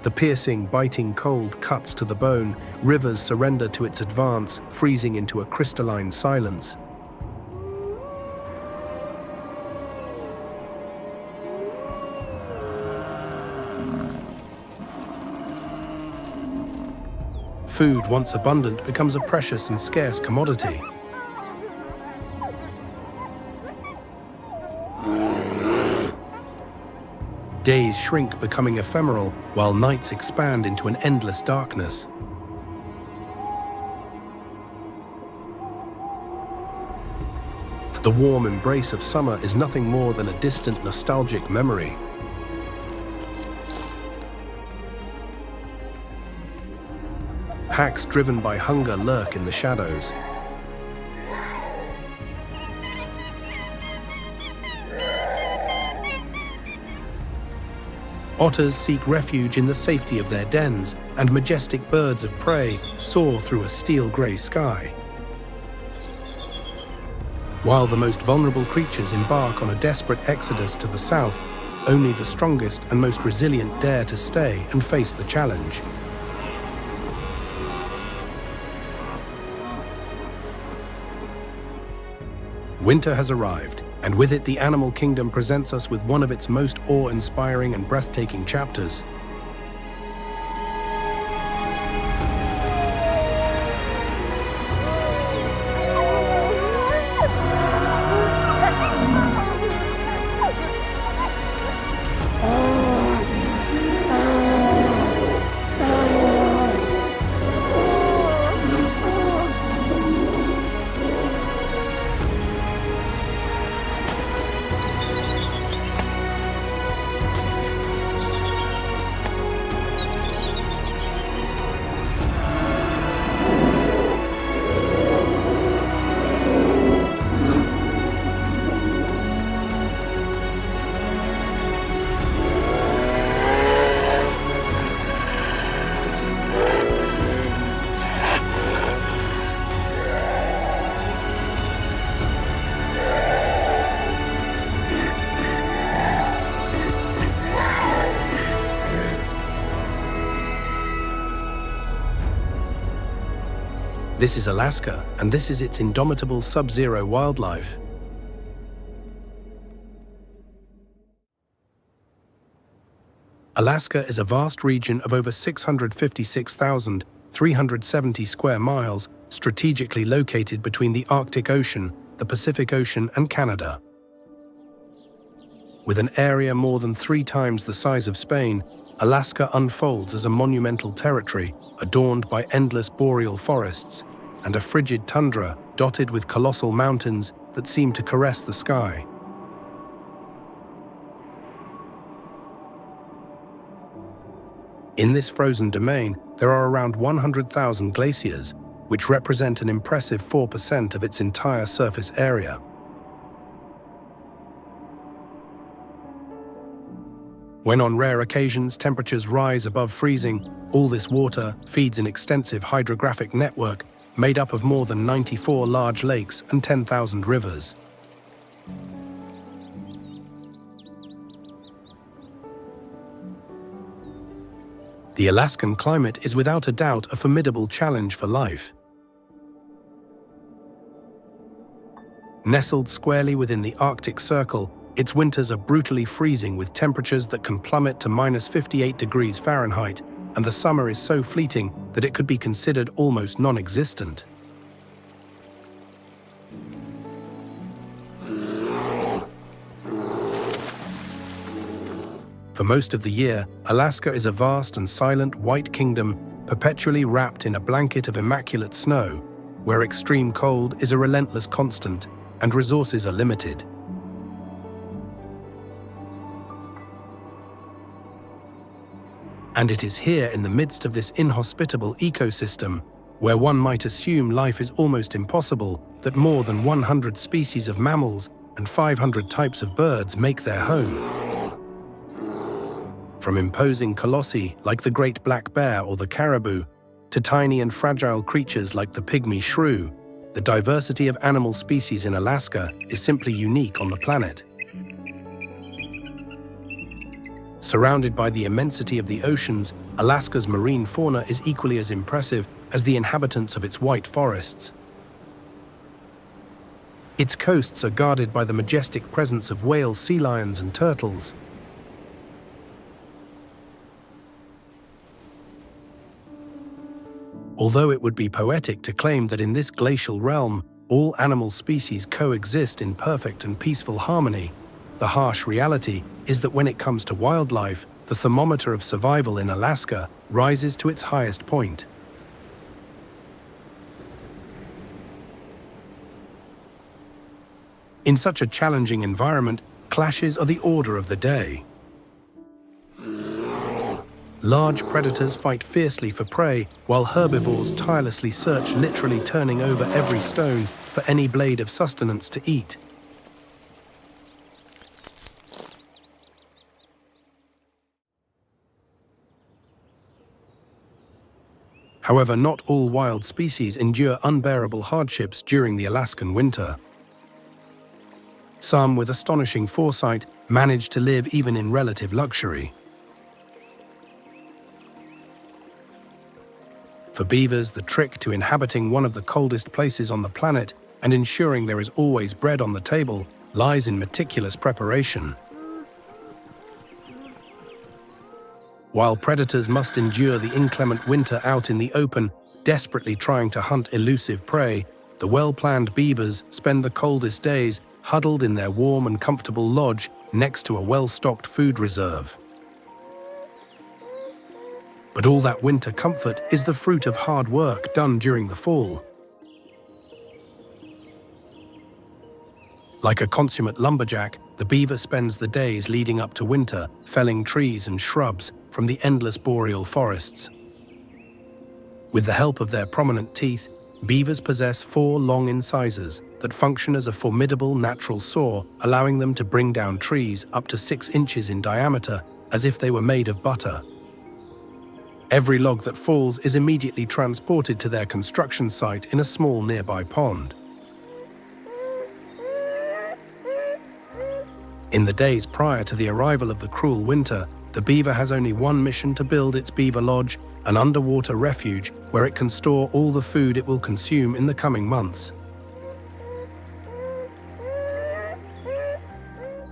The piercing, biting cold cuts to the bone, rivers surrender to its advance, freezing into a crystalline silence. Food, once abundant, becomes a precious and scarce commodity. Days shrink, becoming ephemeral, while nights expand into an endless darkness. The warm embrace of summer is nothing more than a distant, nostalgic memory. Packs driven by hunger lurk in the shadows. Otters seek refuge in the safety of their dens, and majestic birds of prey soar through a steel-gray sky. While the most vulnerable creatures embark on a desperate exodus to the south, only the strongest and most resilient dare to stay and face the challenge. Winter has arrived, and with it the animal kingdom presents us with one of its most awe-inspiring and breathtaking chapters. This is Alaska, and this is its indomitable sub-zero wildlife. Alaska is a vast region of over 656,370 square miles, strategically located between the Arctic Ocean, the Pacific Ocean, and Canada. With an area more than 3 times the size of Spain, Alaska unfolds as a monumental territory adorned by endless boreal forests and a frigid tundra dotted with colossal mountains that seem to caress the sky. In this frozen domain, there are around 100,000 glaciers, which represent an impressive 4% of its entire surface area. When on rare occasions temperatures rise above freezing, all this water feeds an extensive hydrographic network made up of more than 94 large lakes and 10,000 rivers. The Alaskan climate is without a doubt a formidable challenge for life. Nestled squarely within the Arctic Circle, its winters are brutally freezing with temperatures that can plummet to -58 degrees Fahrenheit, and the summer is so fleeting that it could be considered almost non-existent. For most of the year, Alaska is a vast and silent white kingdom, perpetually wrapped in a blanket of immaculate snow, where extreme cold is a relentless constant and resources are limited. And it is here in the midst of this inhospitable ecosystem, where one might assume life is almost impossible, that more than 100 species of mammals and 500 types of birds make their home. From imposing colossi like the great black bear or the caribou, to tiny and fragile creatures like the pygmy shrew, the diversity of animal species in Alaska is simply unique on the planet. Surrounded by the immensity of the oceans, Alaska's marine fauna is equally as impressive as the inhabitants of its white forests. Its coasts are guarded by the majestic presence of whales, sea lions, and turtles. Although it would be poetic to claim that in this glacial realm, all animal species coexist in perfect and peaceful harmony, the harsh reality is that when it comes to wildlife, the thermometer of survival in Alaska rises to its highest point. In such a challenging environment, clashes are the order of the day. Large predators fight fiercely for prey, while herbivores tirelessly search, literally turning over every stone for any blade of sustenance to eat. However, not all wild species endure unbearable hardships during the Alaskan winter. Some, with astonishing foresight, manage to live even in relative luxury. For beavers, the trick to inhabiting one of the coldest places on the planet and ensuring there is always bread on the table lies in meticulous preparation. While predators must endure the inclement winter out in the open, desperately trying to hunt elusive prey, the well-planned beavers spend the coldest days huddled in their warm and comfortable lodge next to a well-stocked food reserve. But all that winter comfort is the fruit of hard work done during the fall. Like a consummate lumberjack, the beaver spends the days leading up to winter, felling trees and shrubs from the endless boreal forests. With the help of their prominent teeth, beavers possess 4 long incisors that function as a formidable natural saw, allowing them to bring down trees up to 6 inches in diameter as if they were made of butter. Every log that falls is immediately transported to their construction site in a small nearby pond. In the days prior to the arrival of the cruel winter, the beaver has only one mission: to build its beaver lodge, an underwater refuge where it can store all the food it will consume in the coming months.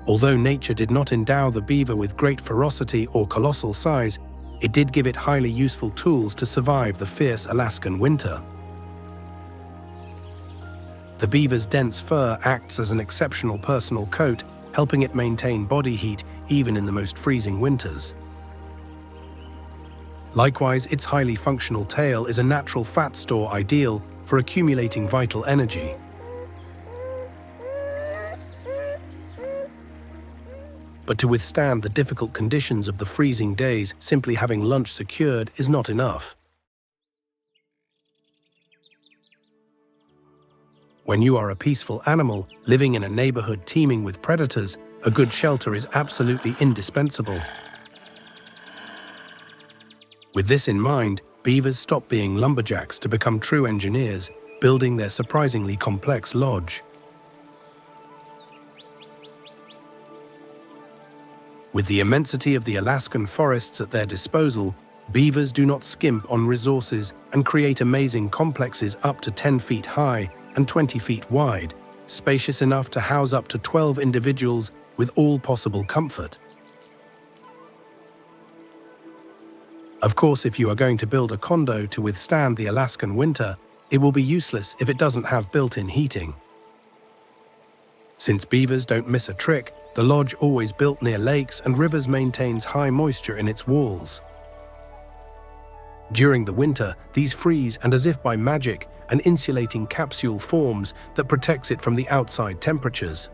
Although nature did not endow the beaver with great ferocity or colossal size, it did give it highly useful tools to survive the fierce Alaskan winter. The beaver's dense fur acts as an exceptional personal coat, helping it maintain body heat even in the most freezing winters. Likewise, its highly functional tail is a natural fat store ideal for accumulating vital energy. But to withstand the difficult conditions of the freezing days, simply having lunch secured is not enough. When you are a peaceful animal living in a neighborhood teeming with predators, a good shelter is absolutely indispensable. With this in mind, beavers stop being lumberjacks to become true engineers, building their surprisingly complex lodge. With the immensity of the Alaskan forests at their disposal, beavers do not skimp on resources and create amazing complexes up to 10 feet high and 20 feet wide, spacious enough to house up to 12 individuals with all possible comfort. Of course, if you are going to build a condo to withstand the Alaskan winter, it will be useless if it doesn't have built-in heating. Since beavers don't miss a trick, the lodge, always built near lakes and rivers, maintains high moisture in its walls. During the winter, these freeze, and as if by magic, an insulating capsule forms that protects it from the outside temperatures.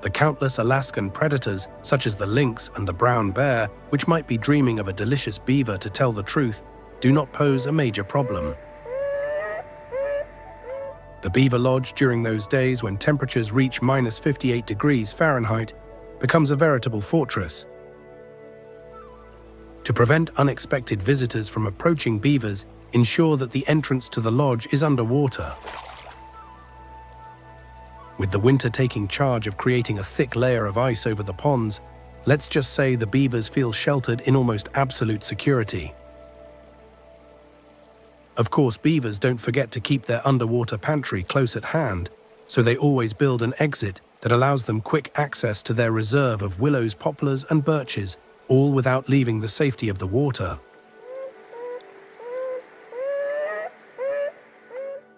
The countless Alaskan predators, such as the lynx and the brown bear, which might be dreaming of a delicious beaver to tell the truth, do not pose a major problem. The beaver lodge, during those days when temperatures reach -58 degrees Fahrenheit, becomes a veritable fortress. To prevent unexpected visitors from approaching beavers, ensure that the entrance to the lodge is underwater. With the winter taking charge of creating a thick layer of ice over the ponds, let's just say the beavers feel sheltered in almost absolute security. Of course, beavers don't forget to keep their underwater pantry close at hand, so they always build an exit that allows them quick access to their reserve of willows, poplars, and birches, all without leaving the safety of the water.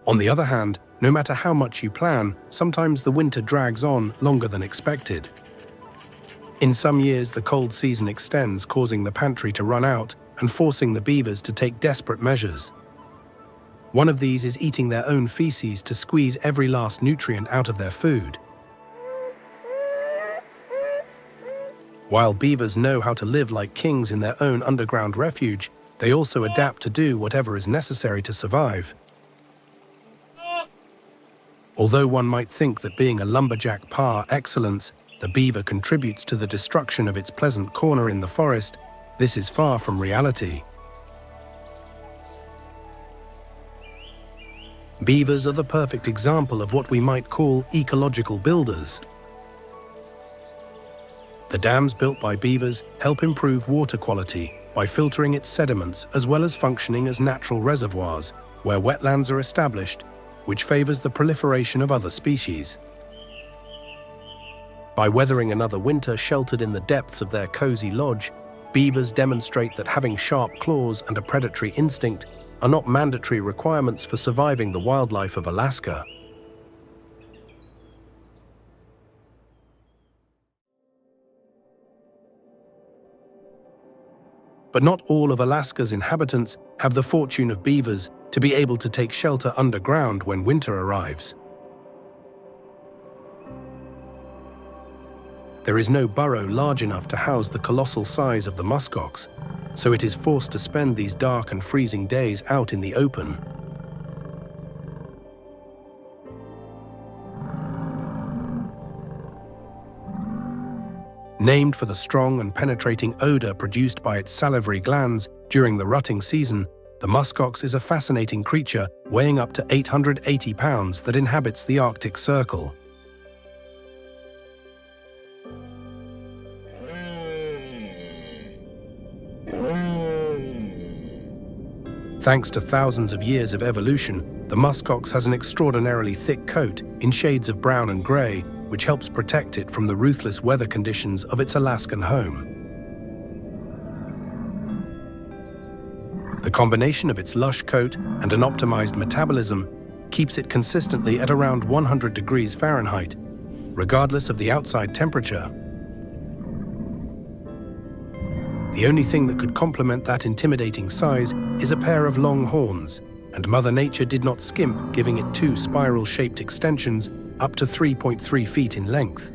On the other hand, no matter how much you plan, sometimes the winter drags on longer than expected. In some years, the cold season extends, causing the pantry to run out and forcing the beavers to take desperate measures. One of these is eating their own feces to squeeze every last nutrient out of their food. While beavers know how to live like kings in their own underground refuge, they also adapt to do whatever is necessary to survive. Although one might think that being a lumberjack par excellence, the beaver contributes to the destruction of its pleasant corner in the forest, this is far from reality. Beavers are the perfect example of what we might call ecological builders. The dams built by beavers help improve water quality by filtering its sediments as well as functioning as natural reservoirs where wetlands are established, which favors the proliferation of other species. By weathering another winter sheltered in the depths of their cozy lodge, beavers demonstrate that having sharp claws and a predatory instinct are not mandatory requirements for surviving the wildlife of Alaska. But not all of Alaska's inhabitants have the fortune of beavers to be able to take shelter underground when winter arrives. There is no burrow large enough to house the colossal size of the muskox, so it is forced to spend these dark and freezing days out in the open. Named for the strong and penetrating odor produced by its salivary glands during the rutting season, the muskox is a fascinating creature weighing up to 880 pounds that inhabits the Arctic Circle. Thanks to thousands of years of evolution, the muskox has an extraordinarily thick coat in shades of brown and grey, which helps protect it from the ruthless weather conditions of its Alaskan home. The combination of its lush coat and an optimized metabolism keeps it consistently at around 100 degrees Fahrenheit, regardless of the outside temperature. The only thing that could complement that intimidating size is a pair of long horns, and Mother Nature did not skimp, giving it 2 spiral-shaped extensions up to 3.3 feet in length.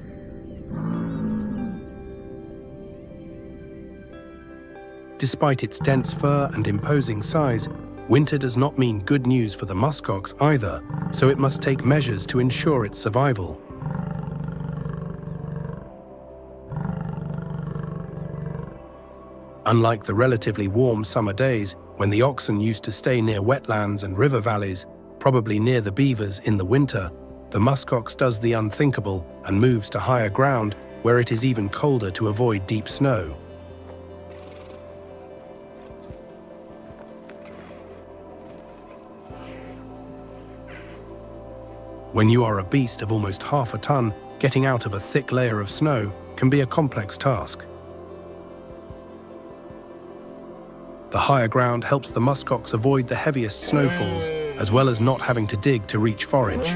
Despite its dense fur and imposing size, winter does not mean good news for the muskox either, so it must take measures to ensure its survival. Unlike the relatively warm summer days when the oxen used to stay near wetlands and river valleys, probably near the beavers in the winter, the muskox does the unthinkable and moves to higher ground where it is even colder to avoid deep snow. When you are a beast of almost half a ton, getting out of a thick layer of snow can be a complex task. The higher ground helps the muskox avoid the heaviest snowfalls, as well as not having to dig to reach forage.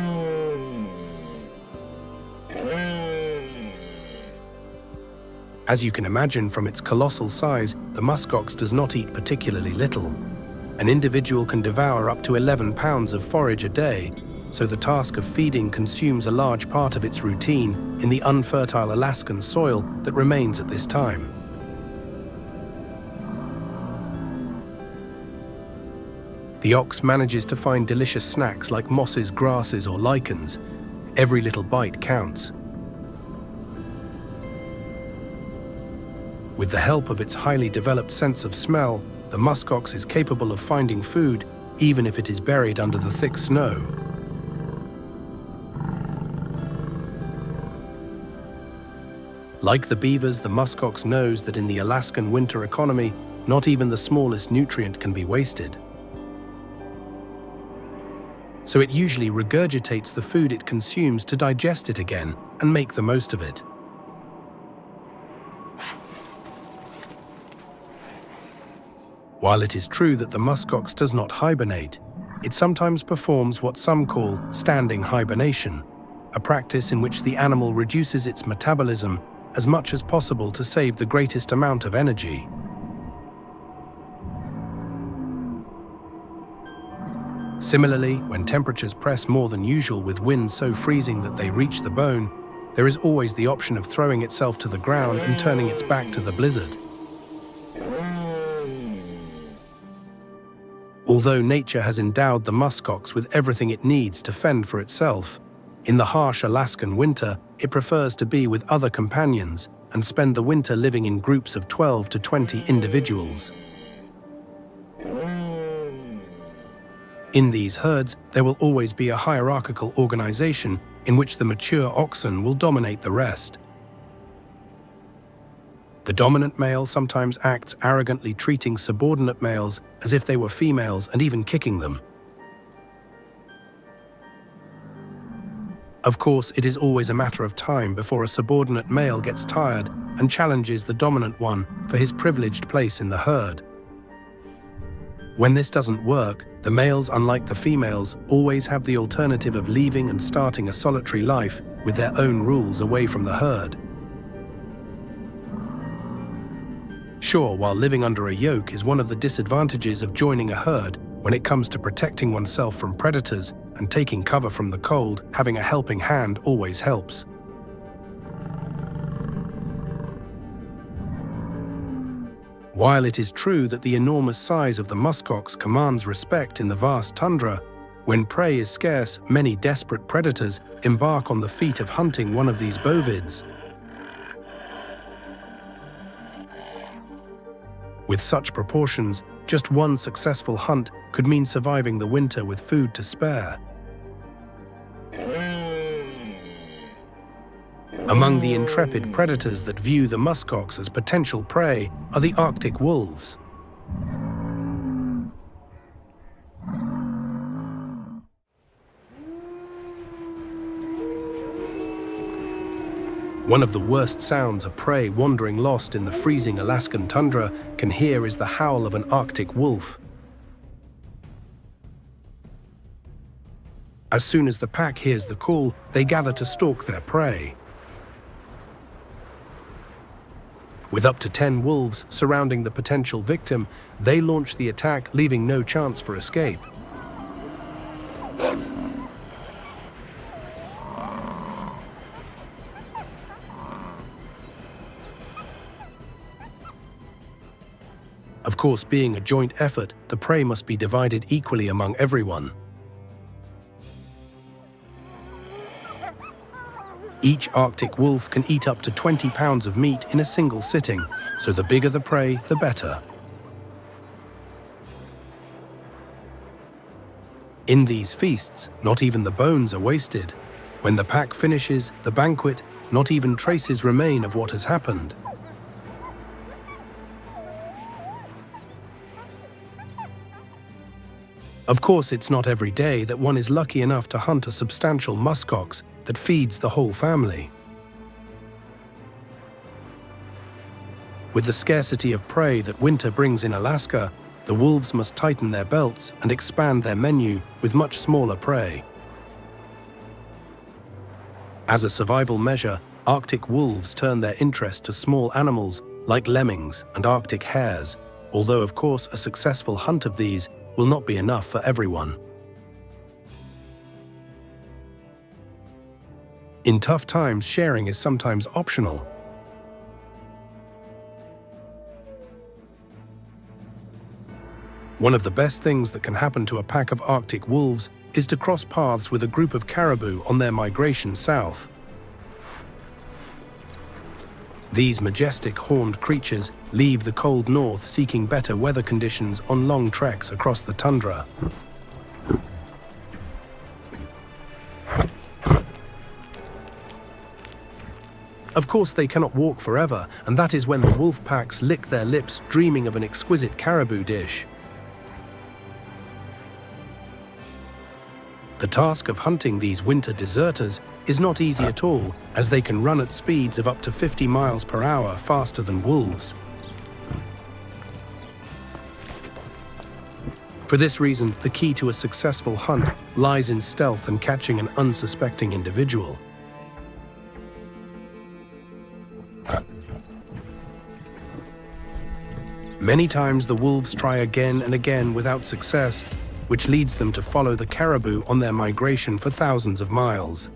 As you can imagine from its colossal size, the muskox does not eat particularly little. An individual can devour up to 11 pounds of forage a day, so the task of feeding consumes a large part of its routine in the unfertile Alaskan soil that remains at this time. The ox manages to find delicious snacks like mosses, grasses, or lichens. Every little bite counts. With the help of its highly developed sense of smell, the muskox is capable of finding food even if it is buried under the thick snow. Like the beavers, the muskox knows that in the Alaskan winter economy, not even the smallest nutrient can be wasted. So it usually regurgitates the food it consumes to digest it again and make the most of it. While it is true that the muskox does not hibernate, it sometimes performs what some call standing hibernation, a practice in which the animal reduces its metabolism as much as possible to save the greatest amount of energy. Similarly, when temperatures press more than usual with winds so freezing that they reach the bone, there is always the option of throwing itself to the ground and turning its back to the blizzard. Although nature has endowed the muskox with everything it needs to fend for itself, in the harsh Alaskan winter, it prefers to be with other companions and spend the winter living in groups of 12 to 20 individuals. In these herds, there will always be a hierarchical organization in which the mature oxen will dominate the rest. The dominant male sometimes acts arrogantly, treating subordinate males as if they were females and even kicking them. Of course, it is always a matter of time before a subordinate male gets tired and challenges the dominant one for his privileged place in the herd. When this doesn't work, the males, unlike the females, always have the alternative of leaving and starting a solitary life with their own rules away from the herd. Sure, while living under a yoke is one of the disadvantages of joining a herd, when it comes to protecting oneself from predators and taking cover from the cold, having a helping hand always helps. While it is true that the enormous size of the muskox commands respect in the vast tundra, when prey is scarce, many desperate predators embark on the feat of hunting one of these bovids. With such proportions, just one successful hunt could mean surviving the winter with food to spare. Among the intrepid predators that view the muskox as potential prey are the Arctic wolves. One of the worst sounds a prey wandering lost in the freezing Alaskan tundra can hear is the howl of an Arctic wolf. As soon as the pack hears the call, they gather to stalk their prey. With up to 10 wolves surrounding the potential victim, they launch the attack, leaving no chance for escape. Of course, being a joint effort, the prey must be divided equally among everyone. Each Arctic wolf can eat up to 20 pounds of meat in a single sitting, so the bigger the prey, the better. In these feasts, not even the bones are wasted. When the pack finishes the banquet, not even traces remain of what has happened. Of course, it's not every day that one is lucky enough to hunt a substantial muskox that feeds the whole family. With the scarcity of prey that winter brings in Alaska, the wolves must tighten their belts and expand their menu with much smaller prey. As a survival measure, Arctic wolves turn their interest to small animals like lemmings and Arctic hares, although of course a successful hunt of these will not be enough for everyone. In tough times, sharing is sometimes optional. One of the best things that can happen to a pack of Arctic wolves is to cross paths with a group of caribou on their migration south. These majestic horned creatures leave the cold north seeking better weather conditions on long treks across the tundra. Of course, they cannot walk forever, and that is when the wolf packs lick their lips, dreaming of an exquisite caribou dish. The task of hunting these winter deserters is not easy at all, as they can run at speeds of up to 50 miles per hour faster than wolves. For this reason, the key to a successful hunt lies in stealth and catching an unsuspecting individual. Many times the wolves try again and again without success, which leads them to follow the caribou on their migration for thousands of miles.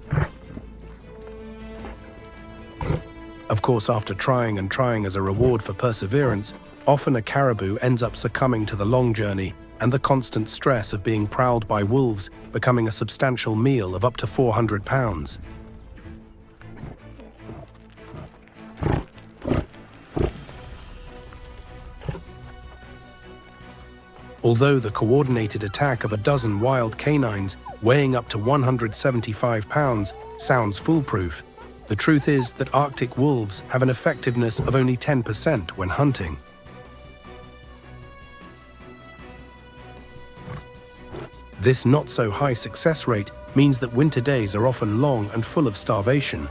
Of course, after trying and trying as a reward for perseverance, often a caribou ends up succumbing to the long journey and the constant stress of being prowled by wolves, becoming a substantial meal of up to 400 pounds. Although the coordinated attack of a dozen wild canines weighing up to 175 pounds sounds foolproof, the truth is that Arctic wolves have an effectiveness of only 10% when hunting. This not-so-high success rate means that winter days are often long and full of starvation.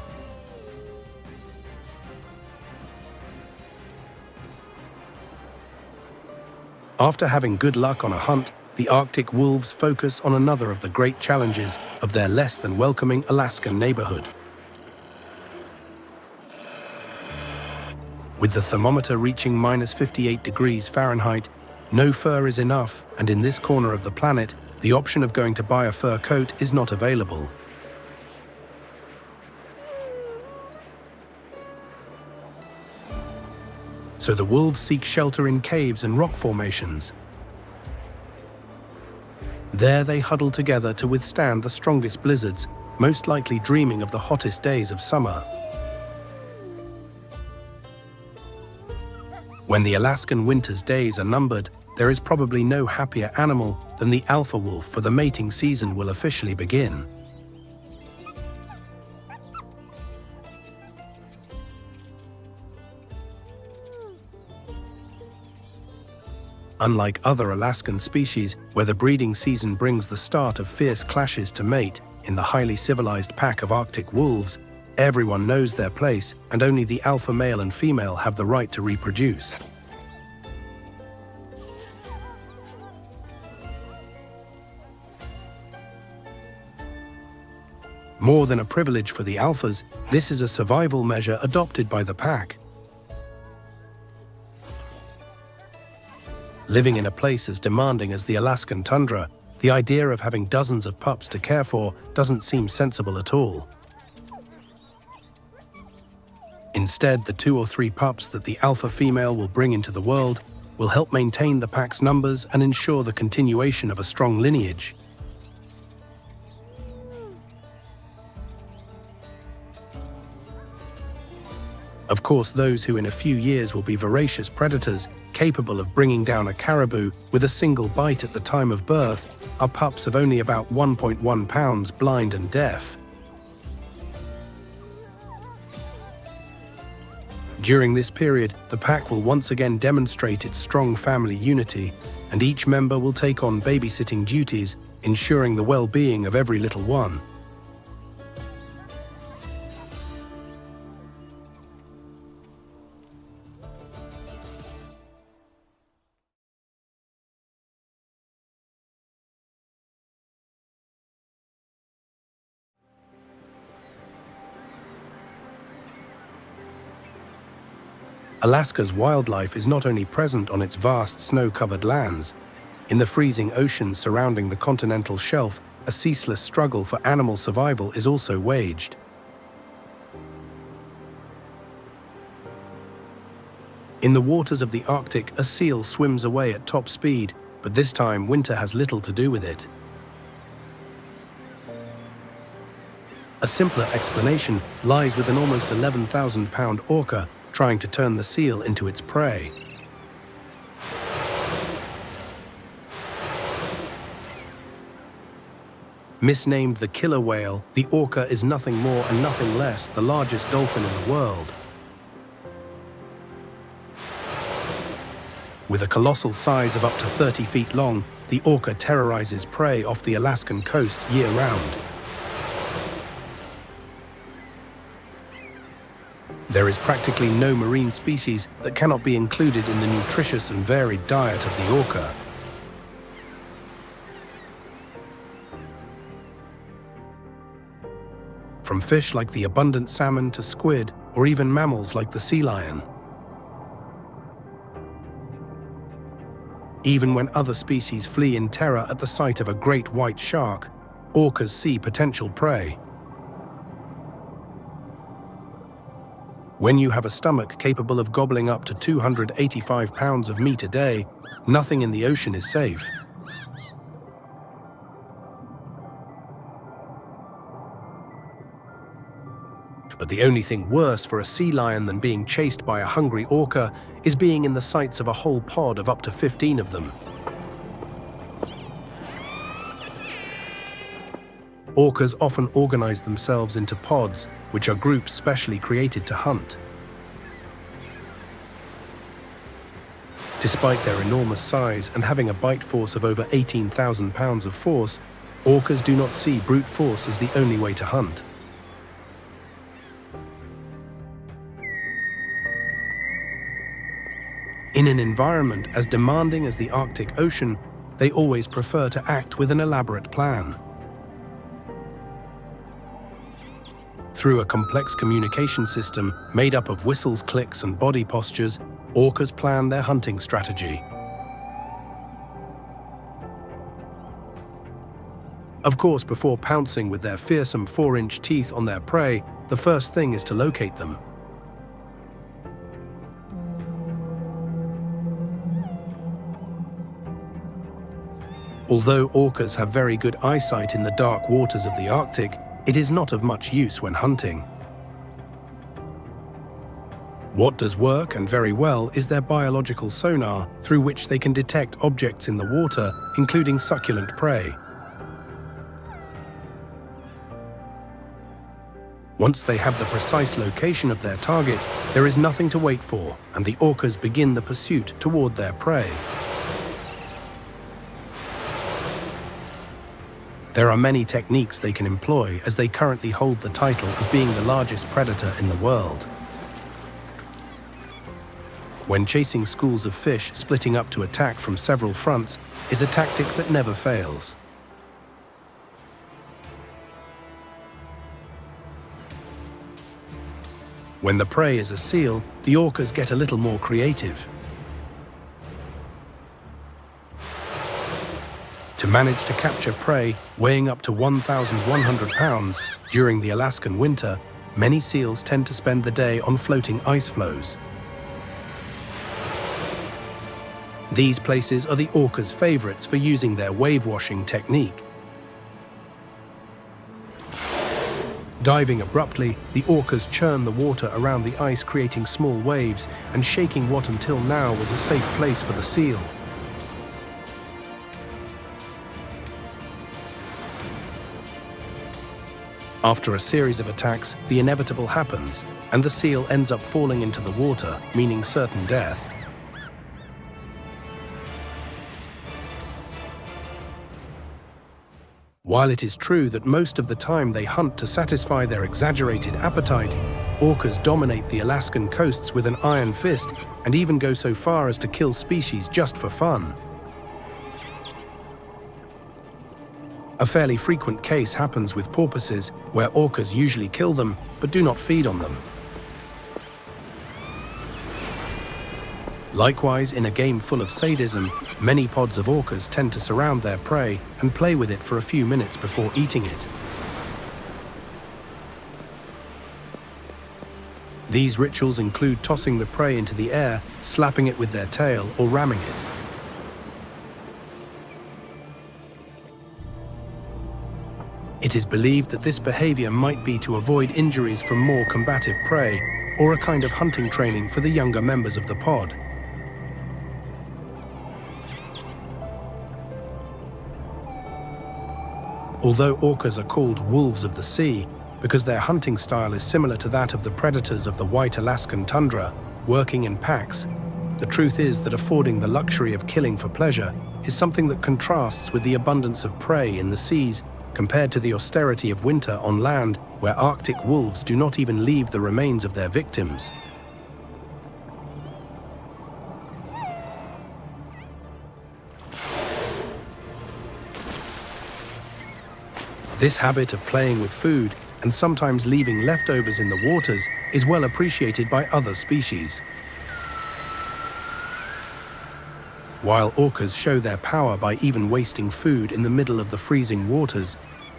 After having good luck on a hunt, the Arctic wolves focus on another of the great challenges of their less than welcoming Alaskan neighborhood. With the thermometer reaching -58 degrees Fahrenheit, no fur is enough, and in this corner of the planet, the option of going to buy a fur coat is not available. So the wolves seek shelter in caves and rock formations. There they huddle together to withstand the strongest blizzards, most likely dreaming of the hottest days of summer. When the Alaskan winter's days are numbered, there is probably no happier animal than the alpha wolf, for the mating season will officially begin. Unlike other Alaskan species, where the breeding season brings the start of fierce clashes to mate, in the highly civilized pack of Arctic wolves, everyone knows their place, and only the alpha male and female have the right to reproduce. More than a privilege for the alphas, this is a survival measure adopted by the pack. Living in a place as demanding as the Alaskan tundra, the idea of having dozens of pups to care for doesn't seem sensible at all. Instead, the 2 or 3 pups that the alpha female will bring into the world will help maintain the pack's numbers and ensure the continuation of a strong lineage. Of course, those who in a few years will be voracious predators, capable of bringing down a caribou with a single bite at the time of birth, are pups of only about 1.1 pounds, blind and deaf. During this period, the pack will once again demonstrate its strong family unity, and each member will take on babysitting duties, ensuring the well-being of every little one. Alaska's wildlife is not only present on its vast snow-covered lands. In the freezing oceans surrounding the continental shelf, a ceaseless struggle for animal survival is also waged. In the waters of the Arctic, a seal swims away at top speed, but this time winter has little to do with it. A simpler explanation lies with an almost 11,000-pound orca trying to turn the seal into its prey. Misnamed the killer whale, the orca is nothing more and nothing less the largest dolphin in the world. With a colossal size of up to 30 feet long, the orca terrorizes prey off the Alaskan coast year-round. There is practically no marine species that cannot be included in the nutritious and varied diet of the orca. From fish like the abundant salmon to squid, or even mammals like the sea lion. Even when other species flee in terror at the sight of a great white shark, orcas see potential prey. When you have a stomach capable of gobbling up to 285 pounds of meat a day, nothing in the ocean is safe. But the only thing worse for a sea lion than being chased by a hungry orca is being in the sights of a whole pod of up to 15 of them. Orcas often organize themselves into pods, which are groups specially created to hunt. Despite their enormous size and having a bite force of over 18,000 pounds of force, orcas do not see brute force as the only way to hunt. In an environment as demanding as the Arctic Ocean, they always prefer to act with an elaborate plan. Through a complex communication system made up of whistles, clicks, and body postures, orcas plan their hunting strategy. Of course, before pouncing with their fearsome 4-inch teeth on their prey, the first thing is to locate them. Although orcas have very good eyesight in the dark waters of the Arctic, it is not of much use when hunting. What does work, and very well, is their biological sonar, through which they can detect objects in the water, including succulent prey. Once they have the precise location of their target, there is nothing to wait for, and the orcas begin the pursuit toward their prey. There are many techniques they can employ, as they currently hold the title of being the largest predator in the world. When chasing schools of fish, splitting up to attack from several fronts is a tactic that never fails. When the prey is a seal, the orcas get a little more creative. To manage to capture prey weighing up to 1,100 pounds during the Alaskan winter, many seals tend to spend the day on floating ice floes. These places are the orcas' favorites for using their wave-washing technique. Diving abruptly, the orcas churn the water around the ice, creating small waves and shaking what until now was a safe place for the seal. After a series of attacks, the inevitable happens, and the seal ends up falling into the water, meaning certain death. While it is true that most of the time they hunt to satisfy their exaggerated appetite, orcas dominate the Alaskan coasts with an iron fist and even go so far as to kill species just for fun. A fairly frequent case happens with porpoises, where orcas usually kill them but do not feed on them. Likewise, in a game full of sadism, many pods of orcas tend to surround their prey and play with it for a few minutes before eating it. These rituals include tossing the prey into the air, slapping it with their tail, or ramming it. It is believed that this behavior might be to avoid injuries from more combative prey, or a kind of hunting training for the younger members of the pod. Although orcas are called wolves of the sea because their hunting style is similar to that of the predators of the white Alaskan tundra, working in packs, the truth is that affording the luxury of killing for pleasure is something that contrasts with the abundance of prey in the seas compared to the austerity of winter on land, where Arctic wolves do not even leave the remains of their victims. This habit of playing with food and sometimes leaving leftovers in the waters is well appreciated by other species. While orcas show their power by even wasting food in the middle of the freezing waters,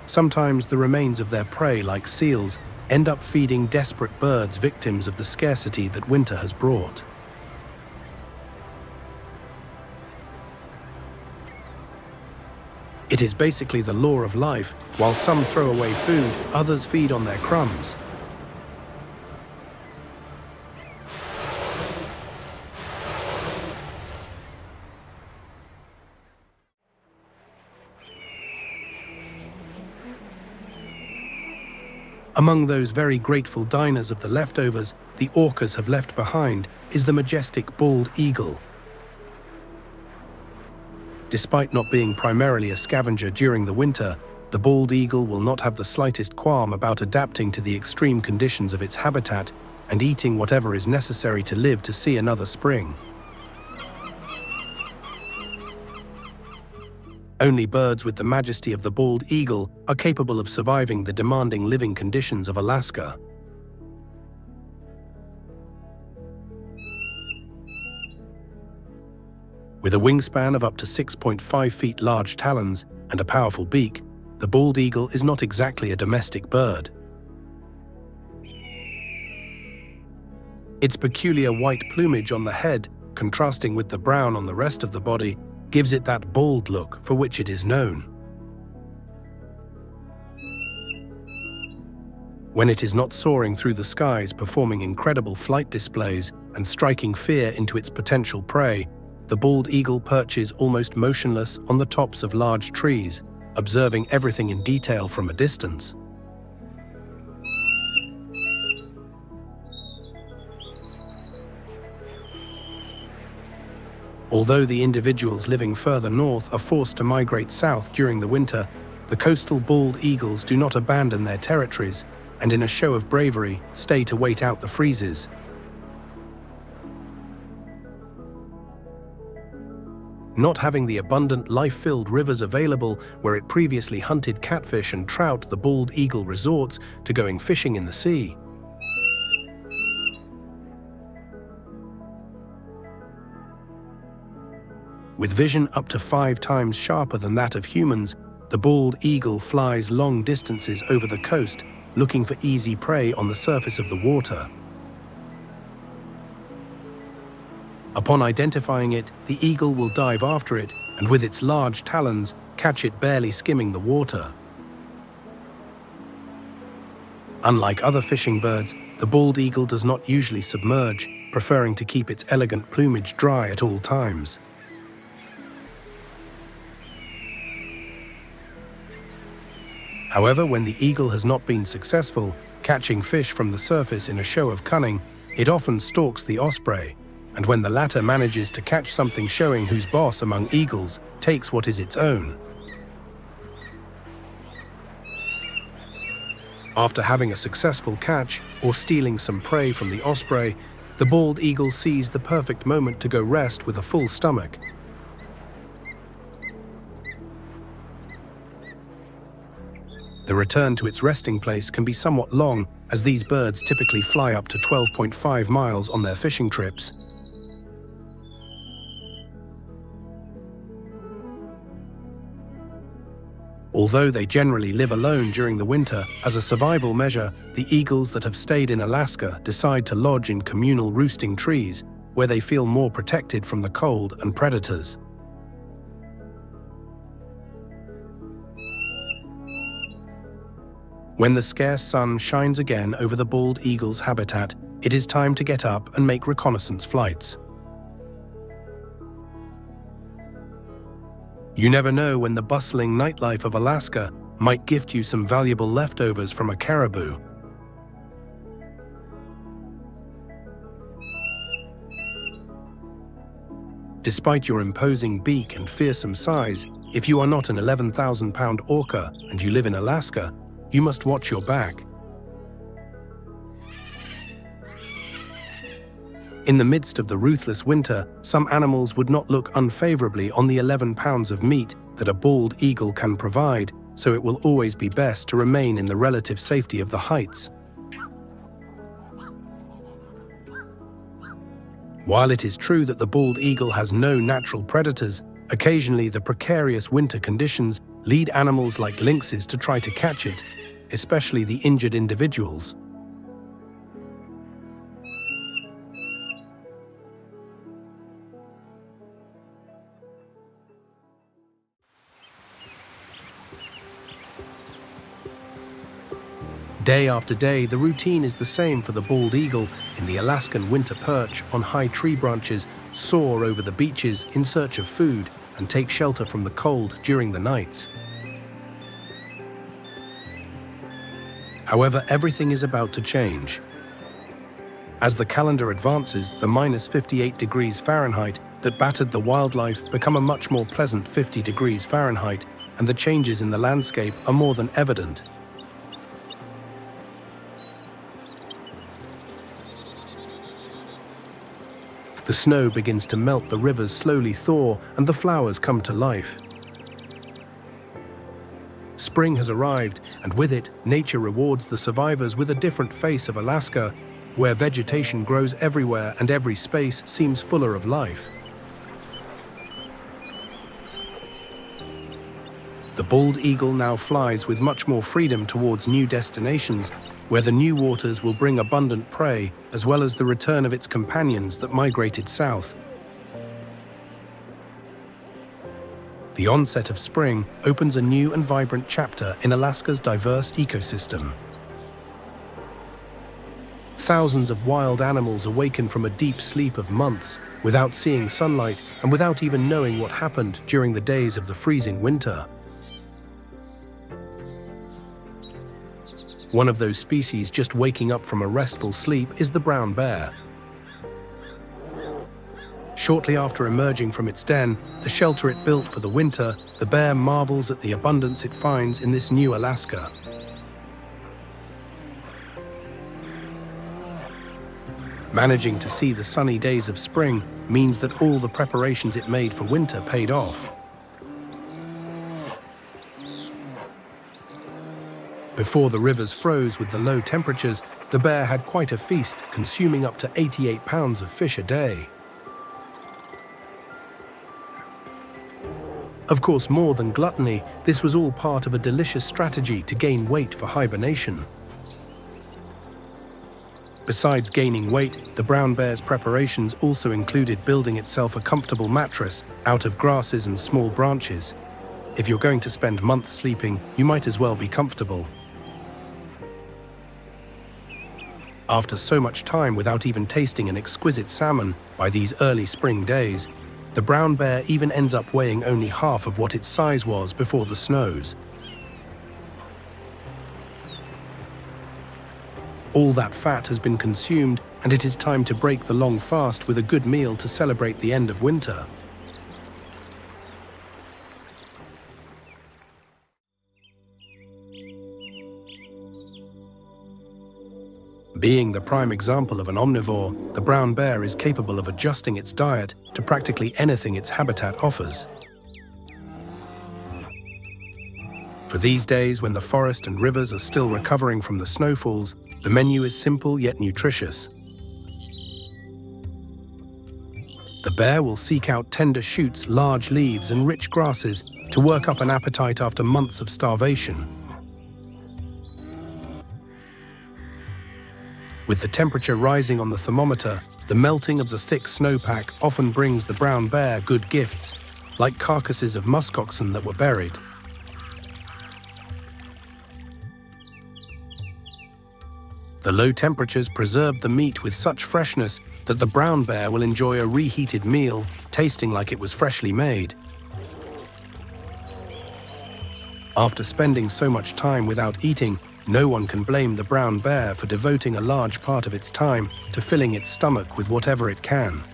sometimes the remains of their prey, like seals, end up feeding desperate birds victims of the scarcity that winter has brought. It is basically the law of life. While some throw away food, others feed on their crumbs. Among those very grateful diners of the leftovers the orcas have left behind is the majestic bald eagle. Despite not being primarily a scavenger during the winter, the bald eagle will not have the slightest qualm about adapting to the extreme conditions of its habitat and eating whatever is necessary to live to see another spring. Only birds with the majesty of the bald eagle are capable of surviving the demanding living conditions of Alaska. With a wingspan of up to 6.5 feet, large talons, and a powerful beak, the bald eagle is not exactly a domestic bird. Its peculiar white plumage on the head, contrasting with the brown on the rest of the body, gives it that bald look for which it is known. When it is not soaring through the skies, performing incredible flight displays and striking fear into its potential prey, the bald eagle perches almost motionless on the tops of large trees, observing everything in detail from a distance. Although the individuals living further north are forced to migrate south during the winter, the coastal bald eagles do not abandon their territories and, in a show of bravery, stay to wait out the freezes. Not having the abundant, life-filled rivers available where it previously hunted catfish and trout, the bald eagle resorts to going fishing in the sea. With vision up to 5 times sharper than that of humans, the bald eagle flies long distances over the coast, looking for easy prey on the surface of the water. Upon identifying it, the eagle will dive after it and, with its large talons, catch it barely skimming the water. Unlike other fishing birds, the bald eagle does not usually submerge, preferring to keep its elegant plumage dry at all times. However, when the eagle has not been successful catching fish from the surface in a show of cunning, it often stalks the osprey, and when the latter manages to catch something, showing whose boss among eagles takes what is its own. After having a successful catch or stealing some prey from the osprey, the bald eagle sees the perfect moment to go rest with a full stomach. The return to its resting place can be somewhat long, as these birds typically fly up to 12.5 miles on their fishing trips. Although they generally live alone during the winter, as a survival measure, the eagles that have stayed in Alaska decide to lodge in communal roosting trees, where they feel more protected from the cold and predators. When the scarce sun shines again over the bald eagle's habitat, it is time to get up and make reconnaissance flights. You never know when the bustling nightlife of Alaska might gift you some valuable leftovers from a caribou. Despite your imposing beak and fearsome size, if you are not an 11,000-pound orca and you live in Alaska, you must watch your back. In the midst of the ruthless winter, some animals would not look unfavorably on the 11 pounds of meat that a bald eagle can provide, so it will always be best to remain in the relative safety of the heights. While it is true that the bald eagle has no natural predators, occasionally the precarious winter conditions lead animals like lynxes to try to catch it, especially the injured individuals. Day after day, the routine is the same for the bald eagle in the Alaskan winter perch on high tree branches, soar over the beaches in search of food, and take shelter from the cold during the nights. However, everything is about to change. As the calendar advances, the minus 58 degrees Fahrenheit that battered the wildlife become a much more pleasant 50 degrees Fahrenheit, and the changes in the landscape are more than evident. The snow begins to melt, the rivers slowly thaw, and the flowers come to life. Spring has arrived, and with it, nature rewards the survivors with a different face of Alaska, where vegetation grows everywhere and every space seems fuller of life. The bald eagle now flies with much more freedom towards new destinations, where the new waters will bring abundant prey, as well as the return of its companions that migrated south. The onset of spring opens a new and vibrant chapter in Alaska's diverse ecosystem. Thousands of wild animals awaken from a deep sleep of months, without seeing sunlight and without even knowing what happened during the days of the freezing winter. One of those species just waking up from a restful sleep is the brown bear. Shortly after emerging from its den, the shelter it built for the winter, the bear marvels at the abundance it finds in this new Alaska. Managing to see the sunny days of spring means that all the preparations it made for winter paid off. Before the rivers froze with the low temperatures, the bear had quite a feast, consuming up to 88 pounds of fish a day. Of course, more than gluttony, this was all part of a delicious strategy to gain weight for hibernation. Besides gaining weight, the brown bear's preparations also included building itself a comfortable mattress out of grasses and small branches. If you're going to spend months sleeping, you might as well be comfortable. After so much time without even tasting an exquisite salmon by these early spring days, the brown bear even ends up weighing only half of what its size was before the snows. All that fat has been consumed, and it is time to break the long fast with a good meal to celebrate the end of winter. Being the prime example of an omnivore, the brown bear is capable of adjusting its diet to practically anything its habitat offers. For these days, when the forest and rivers are still recovering from the snowfalls, the menu is simple yet nutritious. The bear will seek out tender shoots, large leaves, and rich grasses to work up an appetite after months of starvation. With the temperature rising on the thermometer, the melting of the thick snowpack often brings the brown bear good gifts, like carcasses of muskoxen that were buried. The low temperatures preserved the meat with such freshness that the brown bear will enjoy a reheated meal, tasting like it was freshly made. After spending so much time without eating, no one can blame the brown bear for devoting a large part of its time to filling its stomach with whatever it can.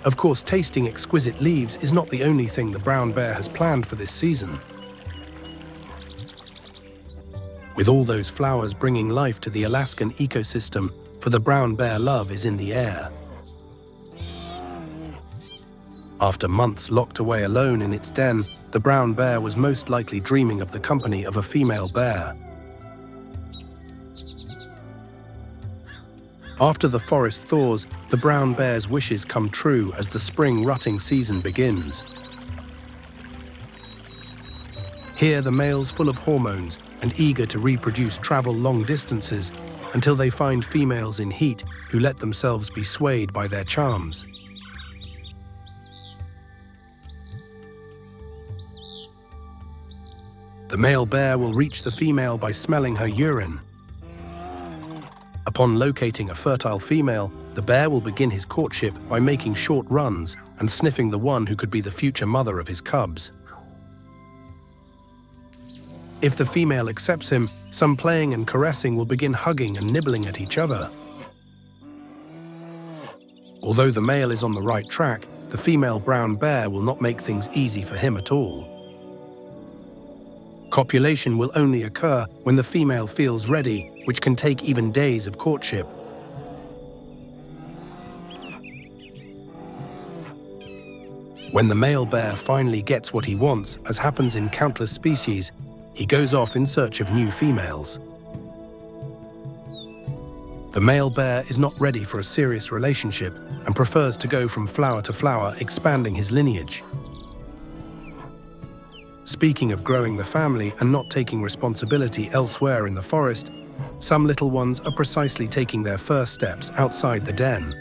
Of course, tasting exquisite leaves is not the only thing the brown bear has planned for this season. With all those flowers bringing life to the Alaskan ecosystem, for the brown bear, love is in the air. After months locked away alone in its den, the brown bear was most likely dreaming of the company of a female bear. After the forest thaws, the brown bear's wishes come true as the spring rutting season begins. Here, the males, full of hormones and eager to reproduce, travel long distances until they find females in heat who let themselves be swayed by their charms. The male bear will reach the female by smelling her urine. Upon locating a fertile female, the bear will begin his courtship by making short runs and sniffing the one who could be the future mother of his cubs. If the female accepts him, some playing and caressing will begin, hugging and nibbling at each other. Although the male is on the right track, the female brown bear will not make things easy for him at all. Copulation will only occur when the female feels ready, which can take even days of courtship. When the male bear finally gets what he wants, as happens in countless species, he goes off in search of new females. The male bear is not ready for a serious relationship and prefers to go from flower to flower, expanding his lineage. Speaking of growing the family and not taking responsibility elsewhere in the forest, some little ones are precisely taking their first steps outside the den.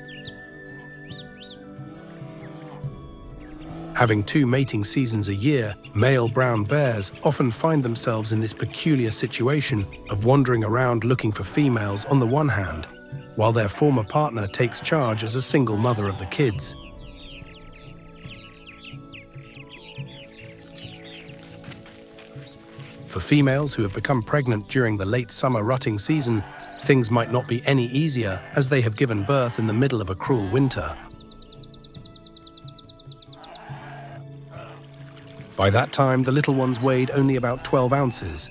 Having 2 mating seasons a year, male brown bears often find themselves in this peculiar situation of wandering around looking for females on the one hand, while their former partner takes charge as a single mother of the kids. For females who have become pregnant during the late summer rutting season, things might not be any easier as they have given birth in the middle of a cruel winter. By that time, the little ones weighed only about 12 ounces.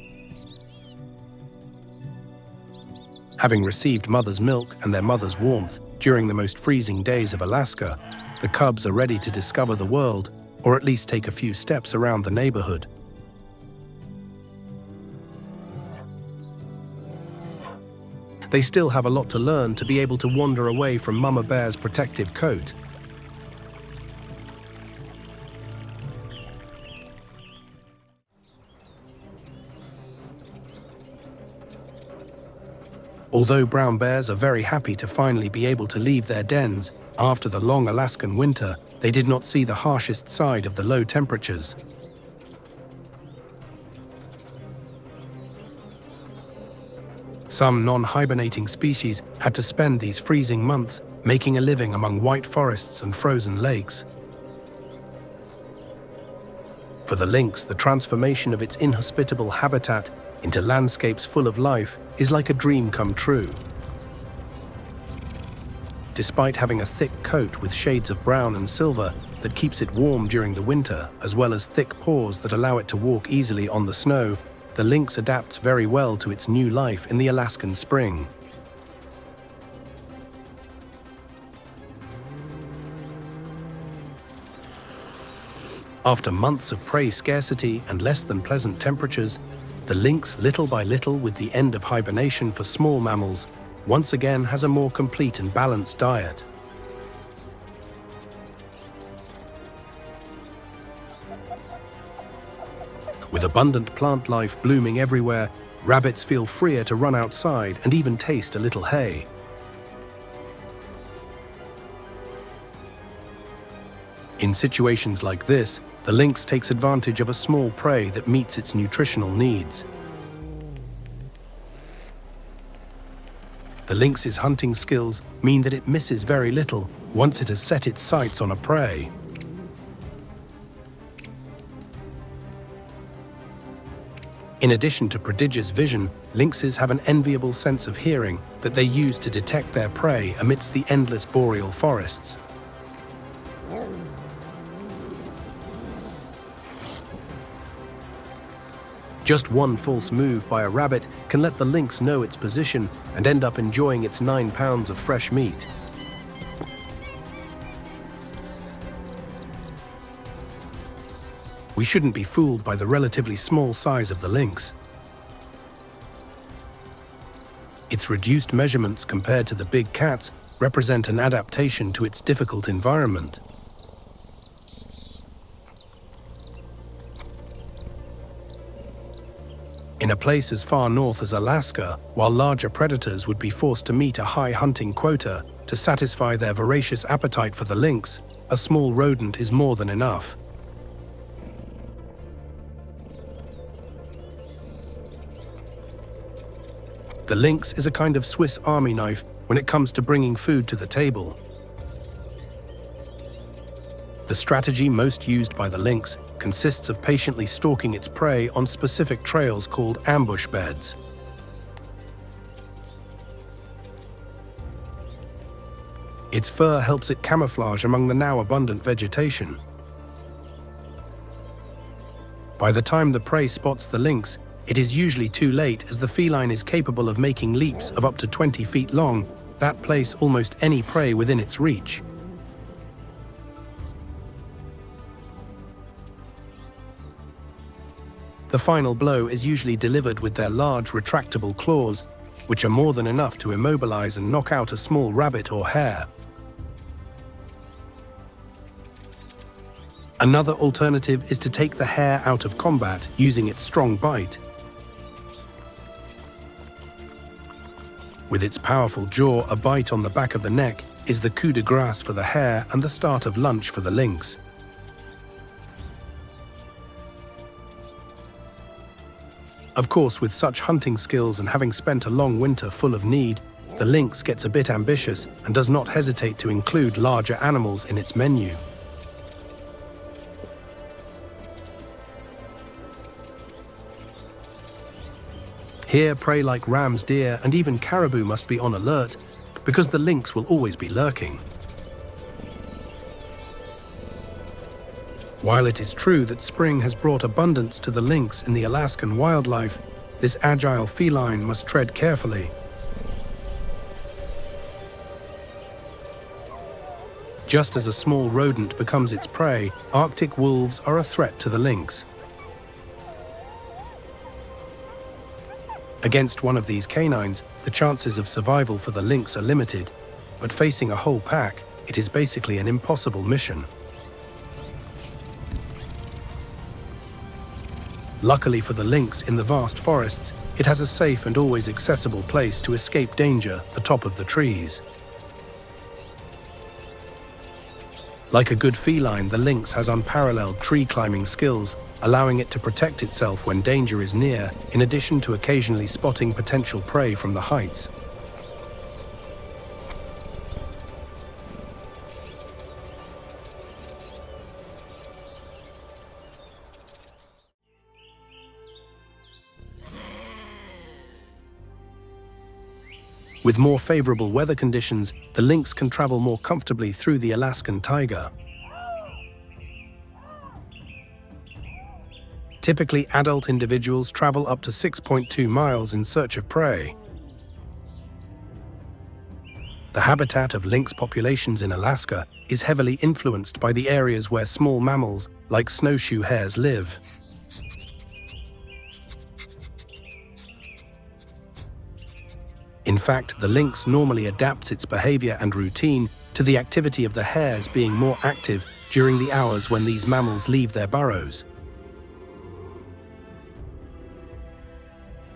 Having received mother's milk and their mother's warmth during the most freezing days of Alaska, the cubs are ready to discover the world, or at least take a few steps around the neighborhood. They still have a lot to learn to be able to wander away from Mama Bear's protective coat. Although brown bears are very happy to finally be able to leave their dens, after the long Alaskan winter, they did not see the harshest side of the low temperatures. Some non-hibernating species had to spend these freezing months making a living among white forests and frozen lakes. For the lynx, the transformation of its inhospitable habitat into landscapes full of life is like a dream come true. Despite having a thick coat with shades of brown and silver that keeps it warm during the winter, as well as thick paws that allow it to walk easily on the snow, the lynx adapts very well to its new life in the Alaskan spring. After months of prey scarcity and less than pleasant temperatures, the lynx, little by little with the end of hibernation for small mammals, once again has a more complete and balanced diet. With abundant plant life blooming everywhere, rabbits feel freer to run outside and even taste a little hay. In situations like this, the lynx takes advantage of a small prey that meets its nutritional needs. The lynx's hunting skills mean that it misses very little once it has set its sights on a prey. In addition to prodigious vision, lynxes have an enviable sense of hearing that they use to detect their prey amidst the endless boreal forests. Just one false move by a rabbit can let the lynx know its position and end up enjoying its 9 pounds of fresh meat. We shouldn't be fooled by the relatively small size of the lynx. Its reduced measurements compared to the big cats represent an adaptation to its difficult environment. In a place as far north as Alaska, while larger predators would be forced to meet a high hunting quota to satisfy their voracious appetite for the lynx, a small rodent is more than enough. The lynx is a kind of Swiss Army knife when it comes to bringing food to the table. The strategy most used by the lynx consists of patiently stalking its prey on specific trails called ambush beds. Its fur helps it camouflage among the now abundant vegetation. By the time the prey spots the lynx, it is usually too late, as the feline is capable of making leaps of up to 20 feet long that place almost any prey within its reach. The final blow is usually delivered with their large retractable claws, which are more than enough to immobilize and knock out a small rabbit or hare. Another alternative is to take the hare out of combat using its strong bite. With its powerful jaw, a bite on the back of the neck is the coup de grace for the hare and the start of lunch for the lynx. Of course, with such hunting skills and having spent a long winter full of need, the lynx gets a bit ambitious and does not hesitate to include larger animals in its menu. Here, prey like rams, deer, and even caribou must be on alert, because the lynx will always be lurking. While it is true that spring has brought abundance to the lynx in the Alaskan wildlife, this agile feline must tread carefully. Just as a small rodent becomes its prey, Arctic wolves are a threat to the lynx. Against one of these canines, the chances of survival for the lynx are limited, but facing a whole pack, it is basically an impossible mission. Luckily for the lynx in the vast forests, it has a safe and always accessible place to escape danger, the top of the trees. Like a good feline, the lynx has unparalleled tree climbing skills, allowing it to protect itself when danger is near, in addition to occasionally spotting potential prey from the heights. With more favorable weather conditions, the lynx can travel more comfortably through the Alaskan taiga. Typically, adult individuals travel up to 6.2 miles in search of prey. The habitat of lynx populations in Alaska is heavily influenced by the areas where small mammals like snowshoe hares live. In fact, the lynx normally adapts its behavior and routine to the activity of the hares being more active during the hours when these mammals leave their burrows.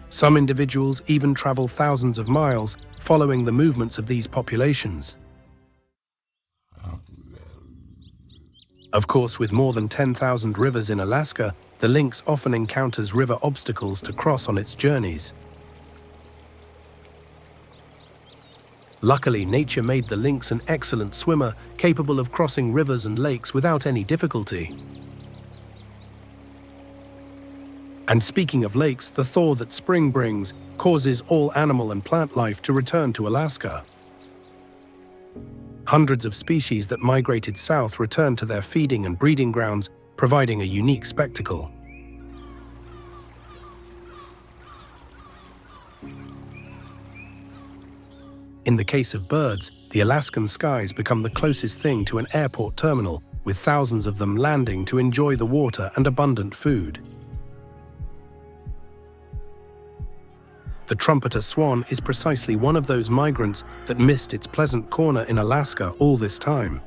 Some individuals even travel thousands of miles following the movements of these populations. Of course, with more than 10,000 rivers in Alaska, the lynx often encounters river obstacles to cross on its journeys. Luckily, nature made the lynx an excellent swimmer, capable of crossing rivers and lakes without any difficulty. And speaking of lakes, the thaw that spring brings causes all animal and plant life to return to Alaska. Hundreds of species that migrated south return to their feeding and breeding grounds, providing a unique spectacle. In the case of birds, the Alaskan skies become the closest thing to an airport terminal, with thousands of them landing to enjoy the water and abundant food. The trumpeter swan is precisely one of those migrants that missed its pleasant corner in Alaska all this time.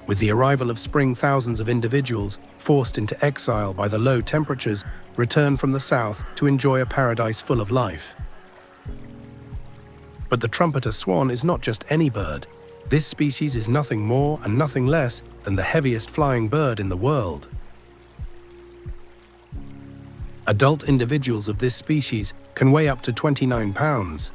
With the arrival of spring, thousands of individuals, forced into exile by the low temperatures, return from the south to enjoy a paradise full of life. But the trumpeter swan is not just any bird. This species is nothing more and nothing less than the heaviest flying bird in the world. Adult individuals of this species can weigh up to 29 pounds.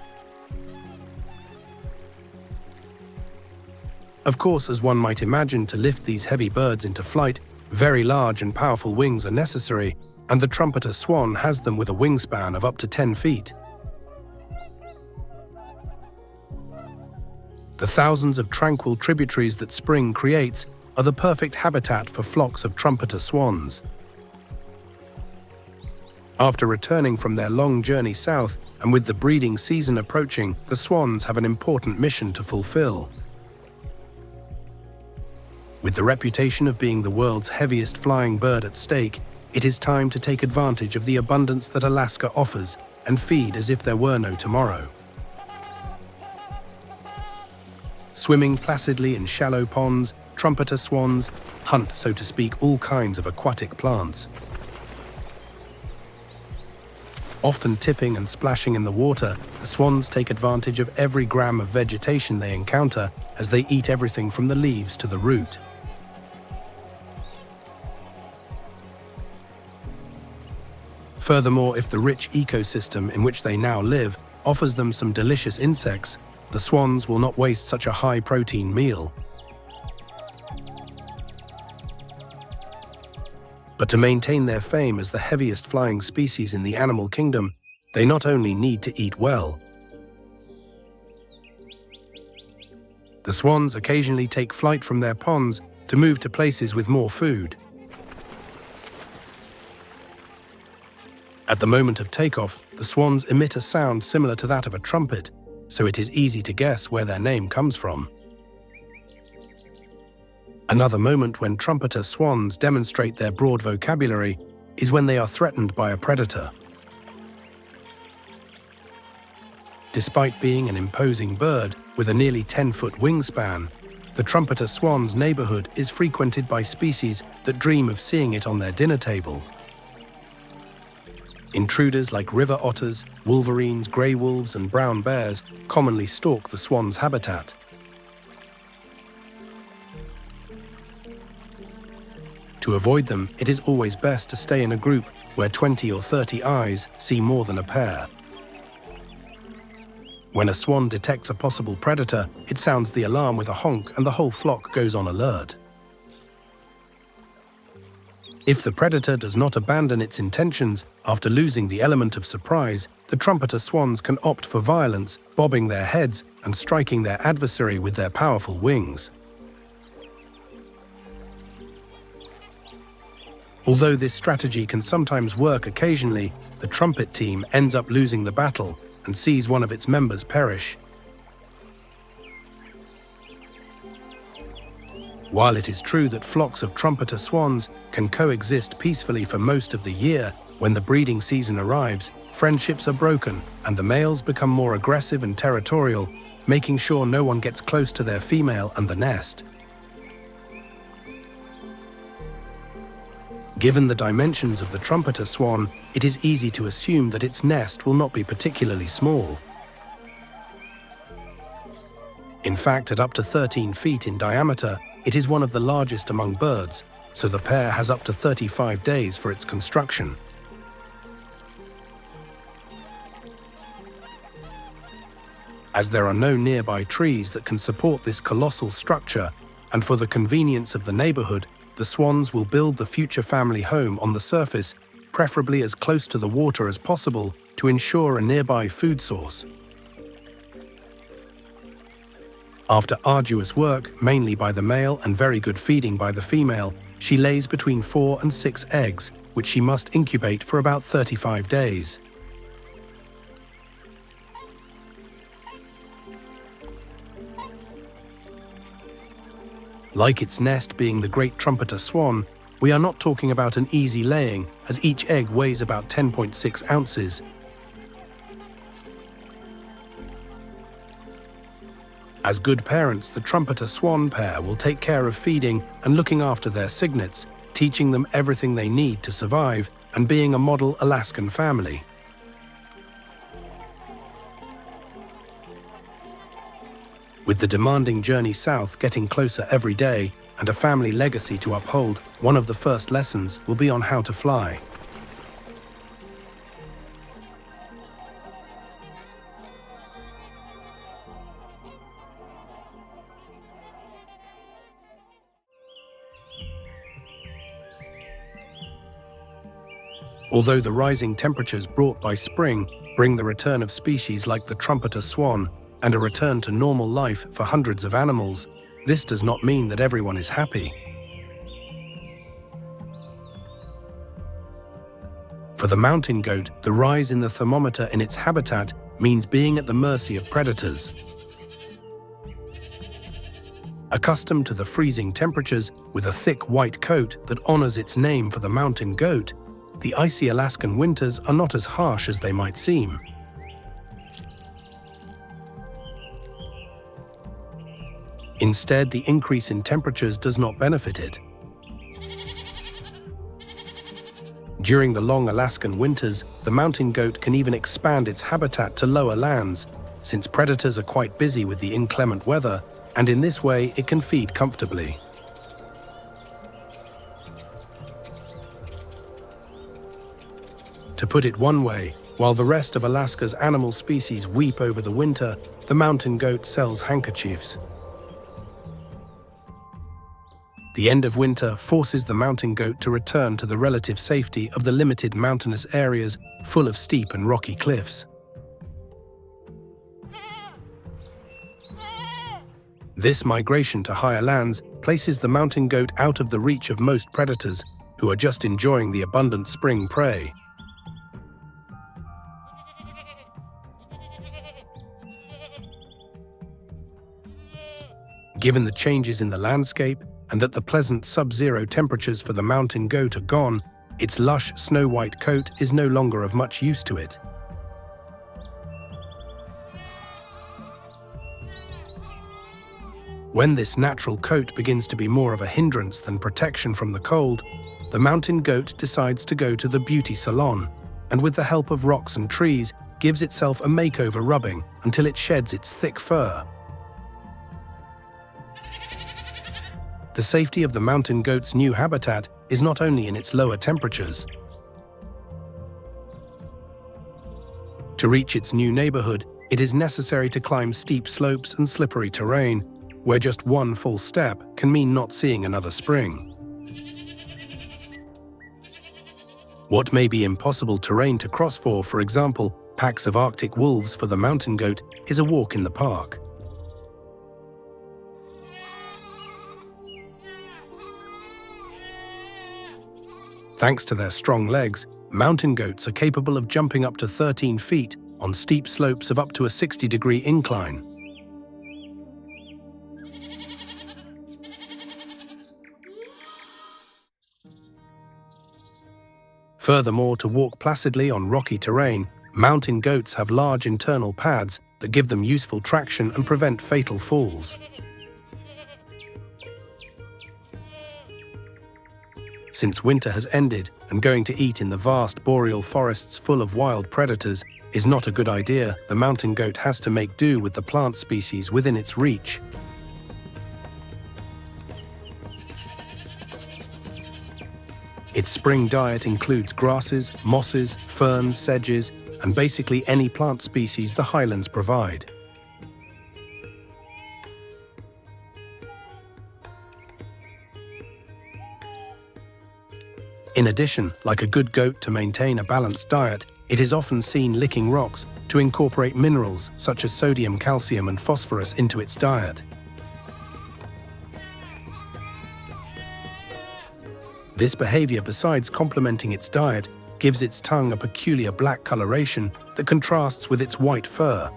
Of course, as one might imagine, to lift these heavy birds into flight, very large and powerful wings are necessary, and the trumpeter swan has them with a wingspan of up to 10 feet. The thousands of tranquil tributaries that spring creates are the perfect habitat for flocks of trumpeter swans. After returning from their long journey south, and with the breeding season approaching, the swans have an important mission to fulfill. With the reputation of being the world's heaviest flying bird at stake, it is time to take advantage of the abundance that Alaska offers and feed as if there were no tomorrow. Swimming placidly in shallow ponds, trumpeter swans hunt, so to speak, all kinds of aquatic plants. Often tipping and splashing in the water, the swans take advantage of every gram of vegetation they encounter as they eat everything from the leaves to the root. Furthermore, if the rich ecosystem in which they now live offers them some delicious insects, the swans will not waste such a high-protein meal. But to maintain their fame as the heaviest flying species in the animal kingdom, they not only need to eat well. The swans occasionally take flight from their ponds to move to places with more food. At the moment of takeoff, the swans emit a sound similar to that of a trumpet, so it is easy to guess where their name comes from. Another moment when trumpeter swans demonstrate their broad vocabulary is when they are threatened by a predator. Despite being an imposing bird with a nearly 10-foot wingspan, the trumpeter swan's neighborhood is frequented by species that dream of seeing it on their dinner table. Intruders like river otters, wolverines, grey wolves, and brown bears commonly stalk the swan's habitat. To avoid them, it is always best to stay in a group where 20 or 30 eyes see more than a pair. When a swan detects a possible predator, it sounds the alarm with a honk and the whole flock goes on alert. If the predator does not abandon its intentions after losing the element of surprise, the trumpeter swans can opt for violence, bobbing their heads and striking their adversary with their powerful wings. Although this strategy can sometimes work occasionally, the trumpet team ends up losing the battle and sees one of its members perish. While it is true that flocks of trumpeter swans can coexist peacefully for most of the year, when the breeding season arrives, friendships are broken and the males become more aggressive and territorial, making sure no one gets close to their female and the nest. Given the dimensions of the trumpeter swan, it is easy to assume that its nest will not be particularly small. In fact, at up to 13 feet in diameter, it is one of the largest among birds, so the pair has up to 35 days for its construction. As there are no nearby trees that can support this colossal structure, and for the convenience of the neighborhood, the swans will build the future family home on the surface, preferably as close to the water as possible to ensure a nearby food source. After arduous work, mainly by the male and very good feeding by the female, she lays between 4 and 6 eggs, which she must incubate for about 35 days. Like its nest being the great trumpeter swan, we are not talking about an easy laying, as each egg weighs about 10.6 ounces. As good parents, the trumpeter swan pair will take care of feeding and looking after their cygnets, teaching them everything they need to survive and being a model Alaskan family. With the demanding journey south getting closer every day and a family legacy to uphold, one of the first lessons will be on how to fly. Although the rising temperatures brought by spring bring the return of species like the trumpeter swan and a return to normal life for hundreds of animals, this does not mean that everyone is happy. For the mountain goat, the rise in the thermometer in its habitat means being at the mercy of predators. Accustomed to the freezing temperatures with a thick white coat that honors its name for the mountain goat, the icy Alaskan winters are not as harsh as they might seem. Instead, the increase in temperatures does not benefit it. During the long Alaskan winters, the mountain goat can even expand its habitat to lower lands, since predators are quite busy with the inclement weather, and in this way it can feed comfortably. To put it one way, while the rest of Alaska's animal species weep over the winter, the mountain goat sells handkerchiefs. The end of winter forces the mountain goat to return to the relative safety of the limited mountainous areas full of steep and rocky cliffs. This migration to higher lands places the mountain goat out of the reach of most predators, who are just enjoying the abundant spring prey. Given the changes in the landscape, and that the pleasant sub-zero temperatures for the mountain goat are gone, its lush snow-white coat is no longer of much use to it. When this natural coat begins to be more of a hindrance than protection from the cold, the mountain goat decides to go to the beauty salon, and with the help of rocks and trees, gives itself a makeover rubbing until it sheds its thick fur. The safety of the mountain goat's new habitat is not only in its lower temperatures. To reach its new neighborhood, it is necessary to climb steep slopes and slippery terrain, where just one false step can mean not seeing another spring. What may be impossible terrain to cross for example, packs of Arctic wolves for the mountain goat, is a walk in the park. Thanks to their strong legs, mountain goats are capable of jumping up to 13 feet on steep slopes of up to a 60-degree incline. Furthermore, to walk placidly on rocky terrain, mountain goats have large internal pads that give them useful traction and prevent fatal falls. Since winter has ended and going to eat in the vast boreal forests full of wild predators is not a good idea, the mountain goat has to make do with the plant species within its reach. Its spring diet includes grasses, mosses, ferns, sedges, and basically any plant species the highlands provide. In addition, like a good goat to maintain a balanced diet, it is often seen licking rocks to incorporate minerals such as sodium, calcium, and phosphorus into its diet. This behavior, besides complementing its diet, gives its tongue a peculiar black coloration that contrasts with its white fur.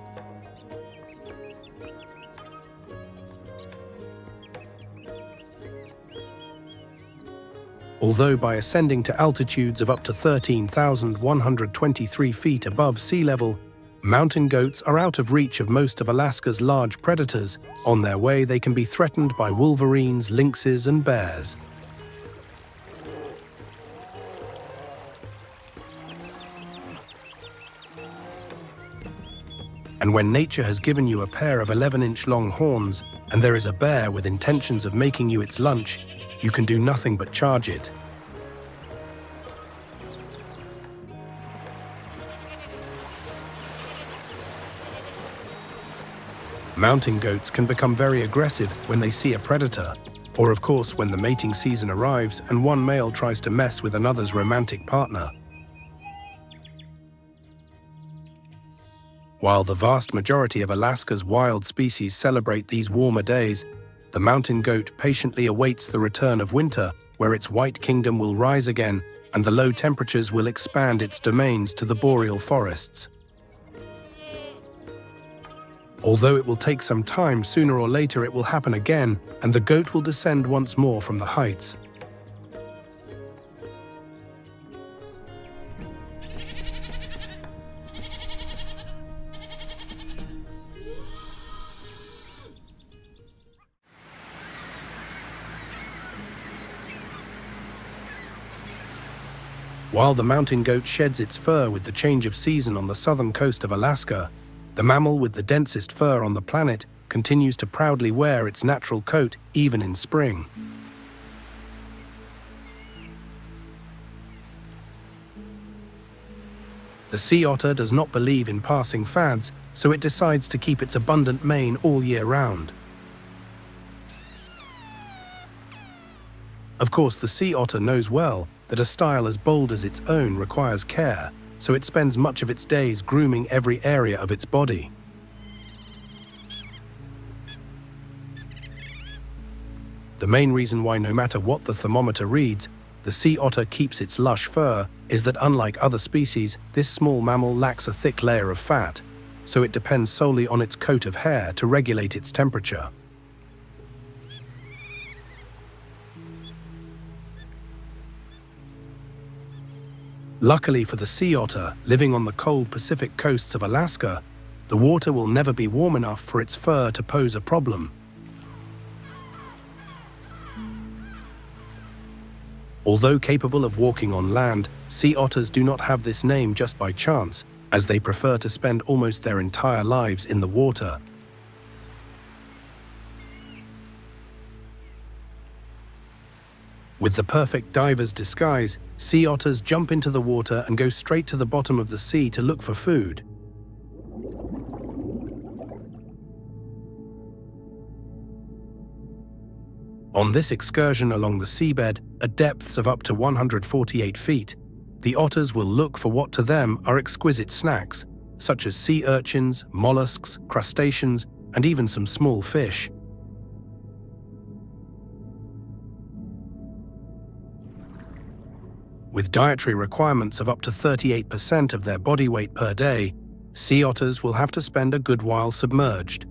Although by ascending to altitudes of up to 13,123 feet above sea level, mountain goats are out of reach of most of Alaska's large predators. On their way, they can be threatened by wolverines, lynxes, and bears. And when nature has given you a pair of 11-inch long horns, and there is a bear with intentions of making you its lunch, you can do nothing but charge it. Mountain goats can become very aggressive when they see a predator, or of course when the mating season arrives and one male tries to mess with another's romantic partner. While the vast majority of Alaska's wild species celebrate these warmer days, the mountain goat patiently awaits the return of winter, where its white kingdom will rise again and the low temperatures will expand its domains to the boreal forests. Although it will take some time, sooner or later it will happen again, and the goat will descend once more from the heights. While the mountain goat sheds its fur with the change of season on the southern coast of Alaska, the mammal with the densest fur on the planet continues to proudly wear its natural coat even in spring. The sea otter does not believe in passing fads, so it decides to keep its abundant mane all year round. Of course, the sea otter knows well that a style as bold as its own requires care, so it spends much of its days grooming every area of its body. The main reason why, no matter what the thermometer reads, the sea otter keeps its lush fur is that, unlike other species, this small mammal lacks a thick layer of fat, so it depends solely on its coat of hair to regulate its temperature. Luckily for the sea otter, living on the cold Pacific coasts of Alaska, the water will never be warm enough for its fur to pose a problem. Although capable of walking on land, sea otters do not have this name just by chance, as they prefer to spend almost their entire lives in the water. With the perfect diver's disguise, sea otters jump into the water and go straight to the bottom of the sea to look for food. On this excursion along the seabed, at depths of up to 148 feet, the otters will look for what to them are exquisite snacks, such as sea urchins, mollusks, crustaceans, and even some small fish. With dietary requirements of up to 38% of their body weight per day, sea otters will have to spend a good while submerged.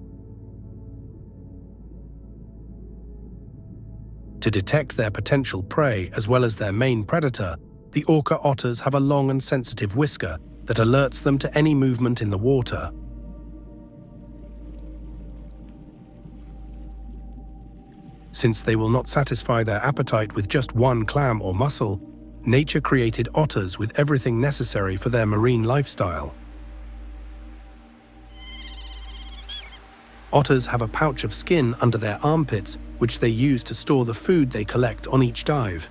To detect their potential prey as well as their main predator, the orca otters have a long and sensitive whisker that alerts them to any movement in the water. Since they will not satisfy their appetite with just one clam or mussel, nature created otters with everything necessary for their marine lifestyle. Otters have a pouch of skin under their armpits, which they use to store the food they collect on each dive.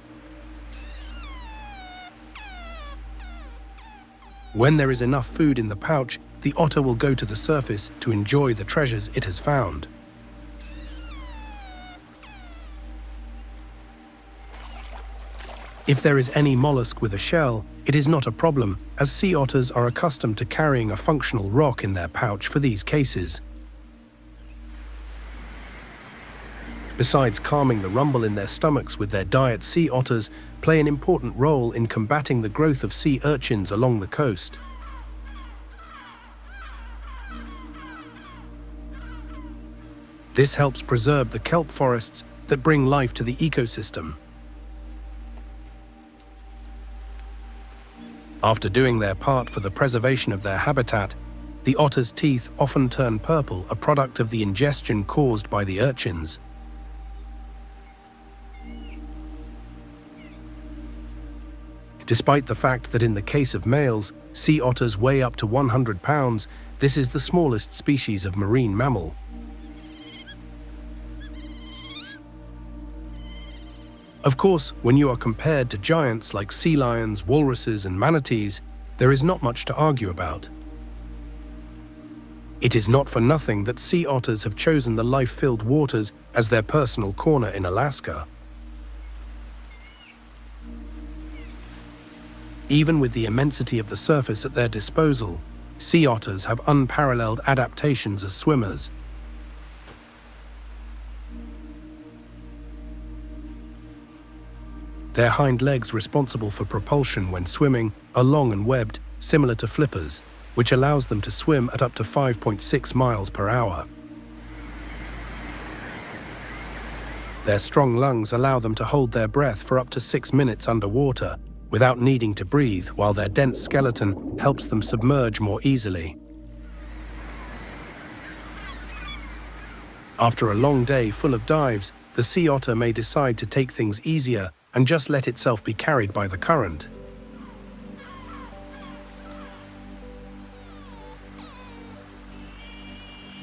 When there is enough food in the pouch, the otter will go to the surface to enjoy the treasures it has found. If there is any mollusk with a shell, it is not a problem, as sea otters are accustomed to carrying a functional rock in their pouch for these cases. Besides calming the rumble in their stomachs with their diet, sea otters play an important role in combating the growth of sea urchins along the coast. This helps preserve the kelp forests that bring life to the ecosystem. After doing their part for the preservation of their habitat, the otter's teeth often turn purple, a product of the ingestion caused by the urchins. Despite the fact that in the case of males, sea otters weigh up to 100 pounds, this is the smallest species of marine mammal. Of course, when you are compared to giants like sea lions, walruses, and manatees, there is not much to argue about. It is not for nothing that sea otters have chosen the life-filled waters as their personal corner in Alaska. Even with the immensity of the surface at their disposal, sea otters have unparalleled adaptations as swimmers. Their hind legs, responsible for propulsion when swimming, are long and webbed, similar to flippers, which allows them to swim at up to 5.6 miles per hour. Their strong lungs allow them to hold their breath for up to 6 minutes underwater, without needing to breathe, while their dense skeleton helps them submerge more easily. After a long day full of dives, the sea otter may decide to take things easier and just let itself be carried by the current.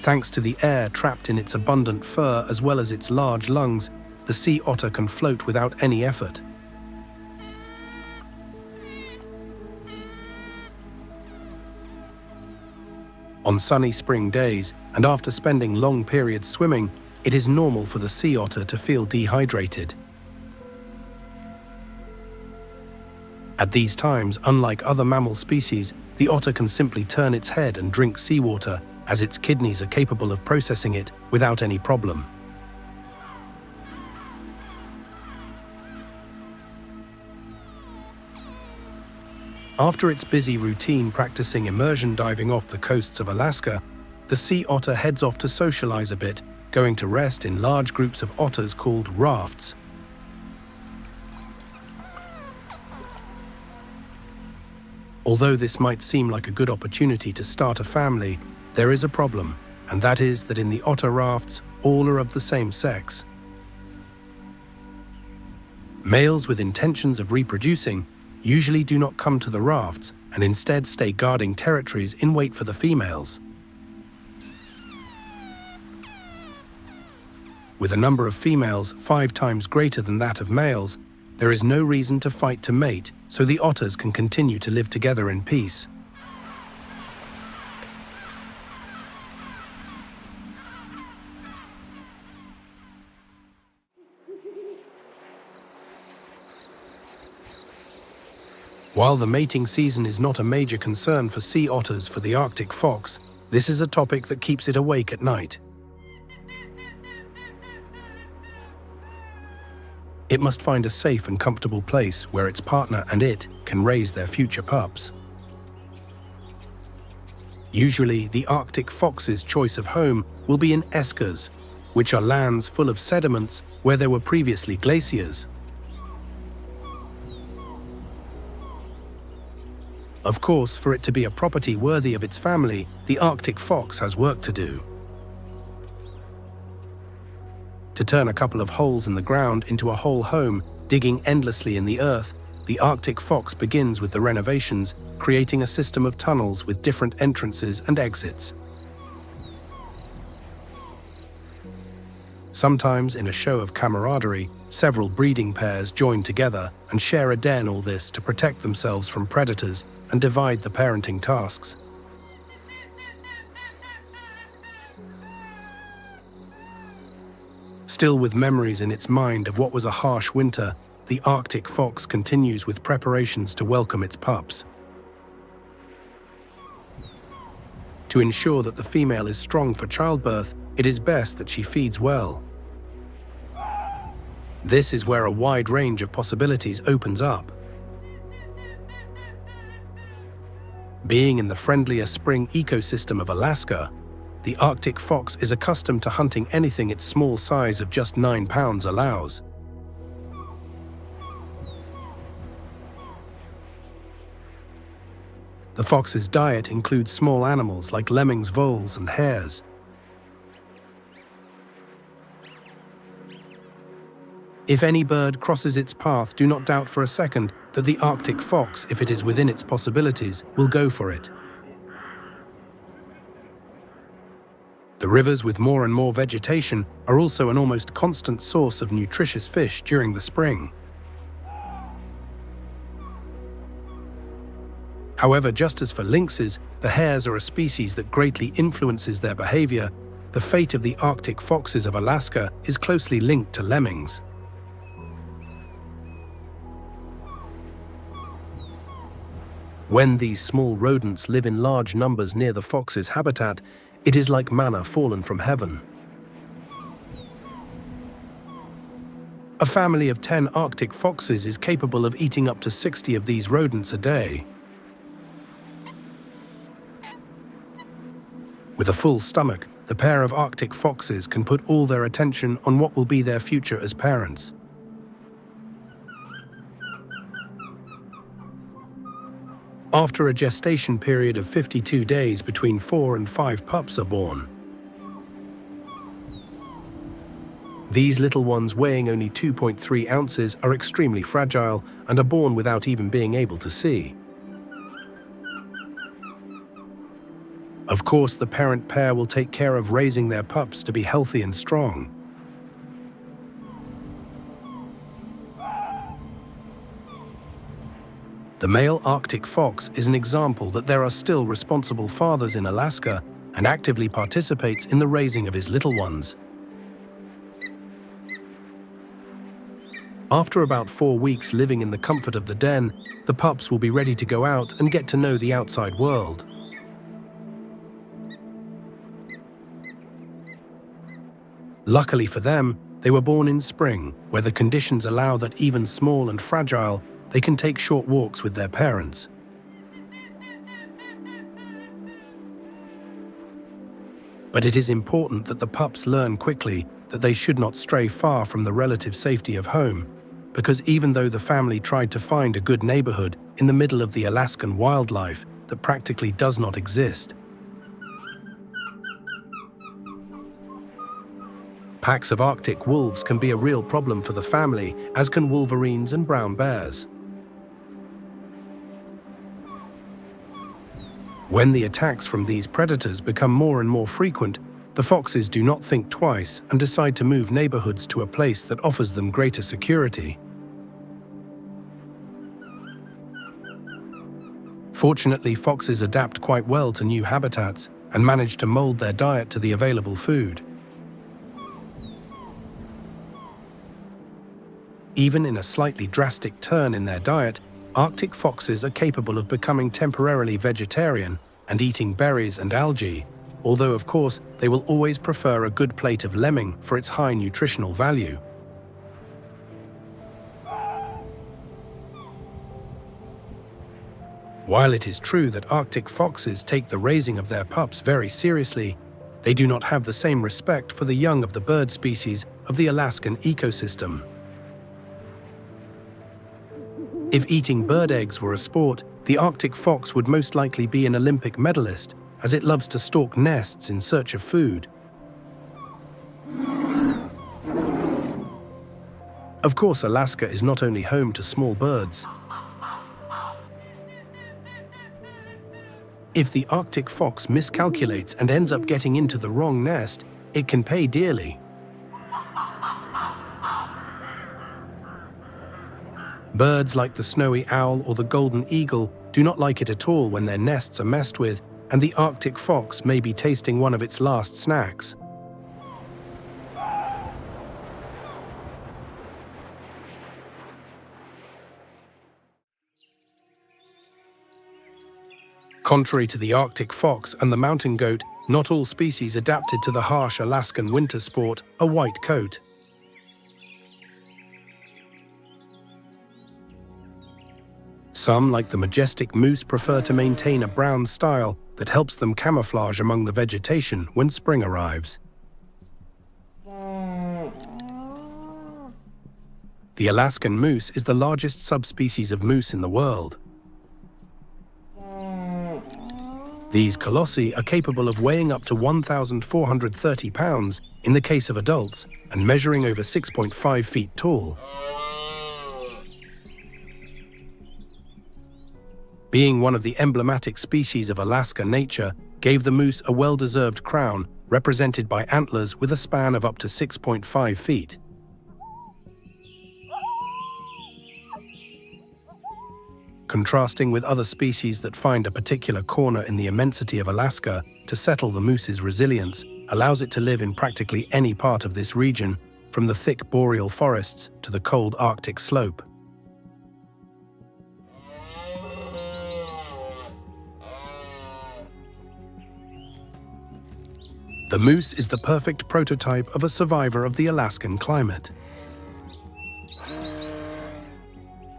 Thanks to the air trapped in its abundant fur as well as its large lungs, the sea otter can float without any effort. On sunny spring days, and after spending long periods swimming, it is normal for the sea otter to feel dehydrated. At these times, unlike other mammal species, the otter can simply turn its head and drink seawater, as its kidneys are capable of processing it without any problem. After its busy routine practicing immersion diving off the coasts of Alaska, the sea otter heads off to socialize a bit, going to rest in large groups of otters called rafts. Although this might seem like a good opportunity to start a family, there is a problem, and that is that in the otter rafts, all are of the same sex. Males with intentions of reproducing usually do not come to the rafts and instead stay guarding territories in wait for the females. With a number of females 5 times greater than that of males, there is no reason to fight to mate, so the otters can continue to live together in peace. While the mating season is not a major concern for sea otters for the Arctic fox, this is a topic that keeps it awake at night. It must find a safe and comfortable place where its partner and it can raise their future pups. Usually, the Arctic fox's choice of home will be in eskers, which are lands full of sediments where there were previously glaciers. Of course, for it to be a property worthy of its family, the Arctic fox has work to do. To turn a couple of holes in the ground into a whole home, digging endlessly in the earth, the Arctic fox begins with the renovations, creating a system of tunnels with different entrances and exits. Sometimes, in a show of camaraderie, several breeding pairs join together and share a den, all this to protect themselves from predators and divide the parenting tasks. Still with memories in its mind of what was a harsh winter, the Arctic fox continues with preparations to welcome its pups. To ensure that the female is strong for childbirth, it is best that she feeds well. This is where a wide range of possibilities opens up. Being in the friendlier spring ecosystem of Alaska, the Arctic fox is accustomed to hunting anything its small size of just 9 pounds allows. The fox's diet includes small animals like lemmings, voles, and hares. If any bird crosses its path, do not doubt for a second that the Arctic fox, if it is within its possibilities, will go for it. The rivers with more and more vegetation are also an almost constant source of nutritious fish during the spring. However, just as for lynxes, the hares are a species that greatly influences their behavior, the fate of the Arctic foxes of Alaska is closely linked to lemmings. When these small rodents live in large numbers near the fox's habitat, it is like manna fallen from heaven. A family of 10 Arctic foxes is capable of eating up to 60 of these rodents a day. With a full stomach, the pair of Arctic foxes can put all their attention on what will be their future as parents. After a gestation period of 52 days, between 4 and 5 pups are born. These little ones, weighing only 2.3 ounces, are extremely fragile and are born without even being able to see. Of course, the parent pair will take care of raising their pups to be healthy and strong. The male Arctic fox is an example that there are still responsible fathers in Alaska and actively participates in the raising of his little ones. After about 4 weeks living in the comfort of the den, the pups will be ready to go out and get to know the outside world. Luckily for them, they were born in spring, where the conditions allow that even small and fragile, they can take short walks with their parents. But it is important that the pups learn quickly that they should not stray far from the relative safety of home, because even though the family tried to find a good neighborhood in the middle of the Alaskan wildlife that practically does not exist, packs of Arctic wolves can be a real problem for the family, as can wolverines and brown bears. When the attacks from these predators become more and more frequent, the foxes do not think twice and decide to move neighborhoods to a place that offers them greater security. Fortunately, foxes adapt quite well to new habitats and manage to mold their diet to the available food. Even in a slightly drastic turn in their diet, Arctic foxes are capable of becoming temporarily vegetarian and eating berries and algae, although of course they will always prefer a good plate of lemming for its high nutritional value. While it is true that Arctic foxes take the raising of their pups very seriously, they do not have the same respect for the young of the bird species of the Alaskan ecosystem. If eating bird eggs were a sport, the Arctic fox would most likely be an Olympic medalist, as it loves to stalk nests in search of food. Of course, Alaska is not only home to small birds. If the Arctic fox miscalculates and ends up getting into the wrong nest, it can pay dearly. Birds like the snowy owl or the golden eagle do not like it at all when their nests are messed with, and the Arctic fox may be tasting one of its last snacks. Contrary to the Arctic fox and the mountain goat, not all species adapted to the harsh Alaskan winter sport a white coat. Some, like the majestic moose, prefer to maintain a brown style that helps them camouflage among the vegetation when spring arrives. The Alaskan moose is the largest subspecies of moose in the world. These colossi are capable of weighing up to 1,430 pounds in the case of adults and measuring over 6.5 feet tall. Being one of the emblematic species of Alaska nature gave the moose a well-deserved crown represented by antlers with a span of up to 6.5 feet. Contrasting with other species that find a particular corner in the immensity of Alaska to settle, the moose's resilience allows it to live in practically any part of this region, from the thick boreal forests to the cold Arctic slope. The moose is the perfect prototype of a survivor of the Alaskan climate.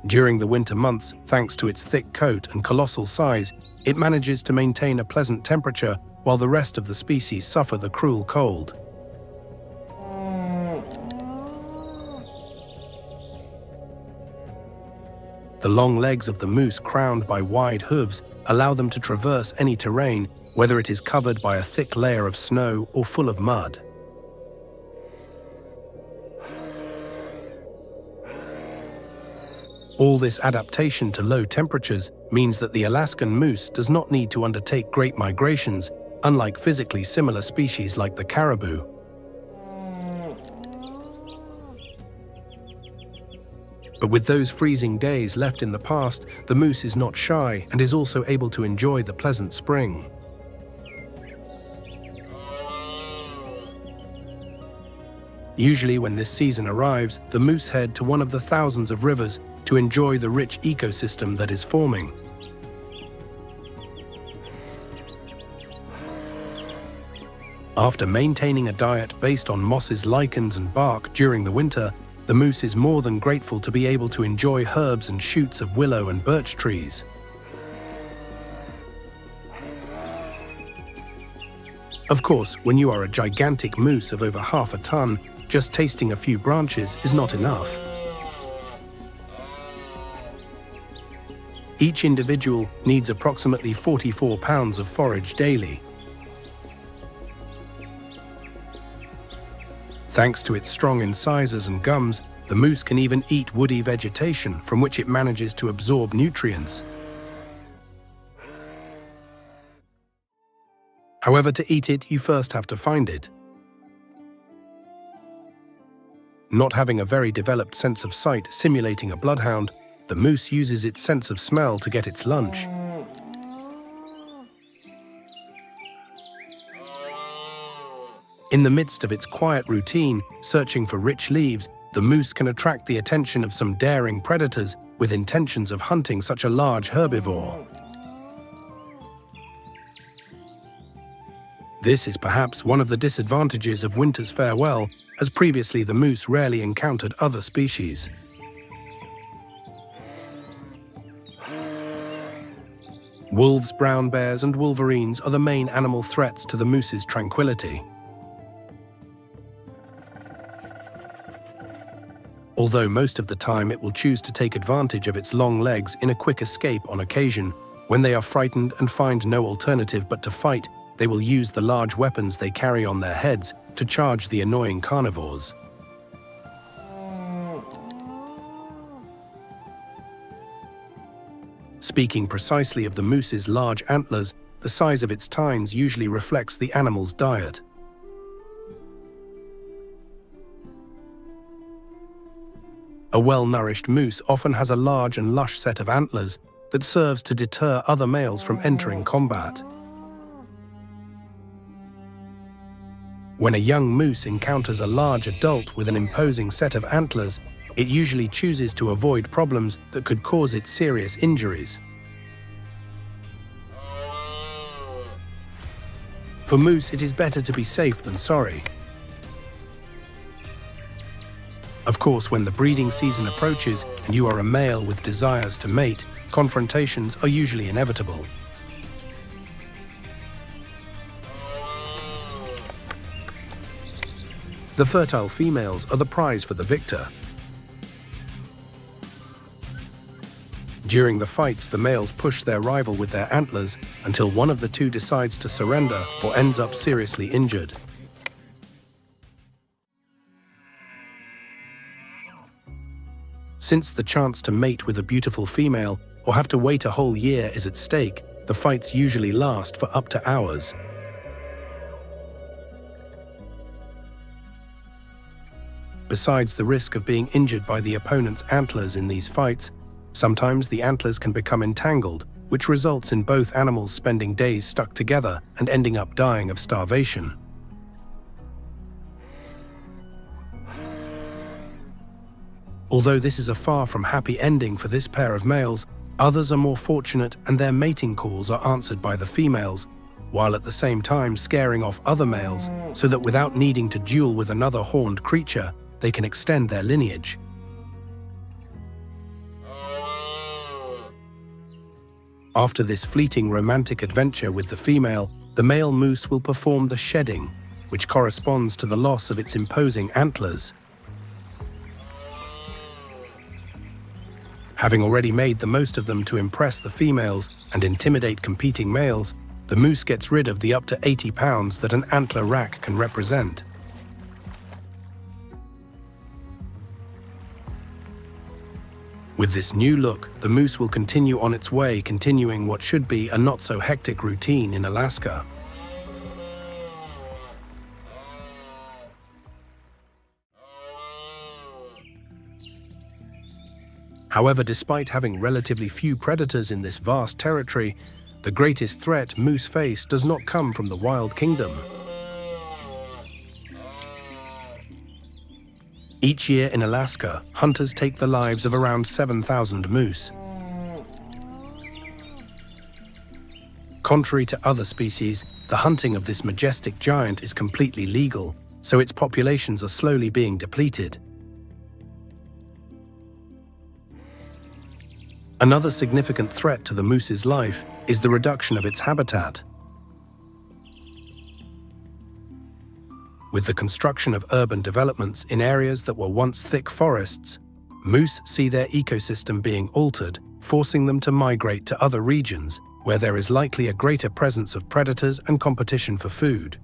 During the winter months, thanks to its thick coat and colossal size, it manages to maintain a pleasant temperature while the rest of the species suffer the cruel cold. The long legs of the moose, crowned by wide hooves, allow them to traverse any terrain, whether it is covered by a thick layer of snow or full of mud. All this adaptation to low temperatures means that the Alaskan moose does not need to undertake great migrations, unlike physically similar species like the caribou. But with those freezing days left in the past, the moose is not shy and is also able to enjoy the pleasant spring. Usually when this season arrives, the moose head to one of the thousands of rivers to enjoy the rich ecosystem that is forming. After maintaining a diet based on mosses, lichens, and bark during the winter, the moose is more than grateful to be able to enjoy herbs and shoots of willow and birch trees. Of course, when you are a gigantic moose of over half a ton, just tasting a few branches is not enough. Each individual needs approximately 44 pounds of forage daily. Thanks to its strong incisors and gums, the moose can even eat woody vegetation from which it manages to absorb nutrients. However, to eat it, you first have to find it. Not having a very developed sense of sight simulating a bloodhound, the moose uses its sense of smell to get its lunch. In the midst of its quiet routine, searching for rich leaves, the moose can attract the attention of some daring predators with intentions of hunting such a large herbivore. This is perhaps one of the disadvantages of winter's farewell, as previously the moose rarely encountered other species. Wolves, brown bears, and wolverines are the main animal threats to the moose's tranquility. Although most of the time it will choose to take advantage of its long legs in a quick escape on occasion, when they are frightened and find no alternative but to fight, they will use the large weapons they carry on their heads to charge the annoying carnivores. Speaking precisely of the moose's large antlers, the size of its tines usually reflects the animal's diet. A well-nourished moose often has a large and lush set of antlers that serves to deter other males from entering combat. When a young moose encounters a large adult with an imposing set of antlers, it usually chooses to avoid problems that could cause it serious injuries. For moose, it is better to be safe than sorry. Of course, when the breeding season approaches and you are a male with desires to mate, confrontations are usually inevitable. The fertile females are the prize for the victor. During the fights, the males push their rival with their antlers until one of the two decides to surrender or ends up seriously injured. Since the chance to mate with a beautiful female or have to wait a whole year is at stake, the fights usually last for up to hours. Besides the risk of being injured by the opponent's antlers in these fights, sometimes the antlers can become entangled, which results in both animals spending days stuck together and ending up dying of starvation. Although this is a far from happy ending for this pair of males, others are more fortunate and their mating calls are answered by the females, while at the same time scaring off other males so that without needing to duel with another horned creature, they can extend their lineage. After this fleeting romantic adventure with the female, the male moose will perform the shedding, which corresponds to the loss of its imposing antlers. Having already made the most of them to impress the females and intimidate competing males, the moose gets rid of the up to 80 pounds that an antler rack can represent. With this new look, the moose will continue on its way, continuing what should be a not-so-hectic routine in Alaska. However, despite having relatively few predators in this vast territory, the greatest threat moose face does not come from the wild kingdom. Each year in Alaska, hunters take the lives of around 7,000 moose. Contrary to other species, the hunting of this majestic giant is completely legal, so its populations are slowly being depleted. Another significant threat to the moose's life is the reduction of its habitat. With the construction of urban developments in areas that were once thick forests, moose see their ecosystem being altered, forcing them to migrate to other regions where there is likely a greater presence of predators and competition for food.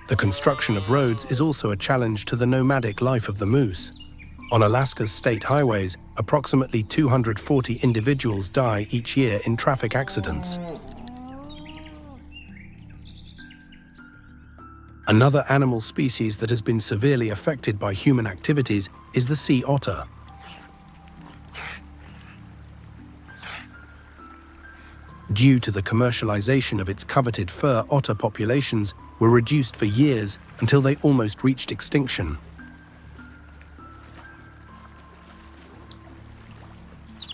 The construction of roads is also a challenge to the nomadic life of the moose. On Alaska's state highways, approximately 240 individuals die each year in traffic accidents. Another animal species that has been severely affected by human activities is the sea otter. Due to the commercialization of its coveted fur, otter populations were reduced for years until they almost reached extinction.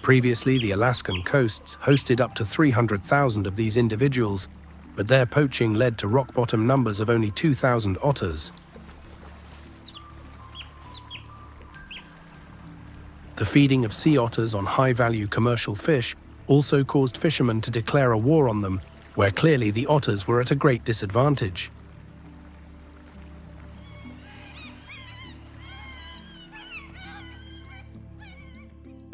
Previously, the Alaskan coasts hosted up to 300,000 of these individuals, but their poaching led to rock-bottom numbers of only 2,000 otters. The feeding of sea otters on high-value commercial fish also caused fishermen to declare a war on them, where clearly the otters were at a great disadvantage.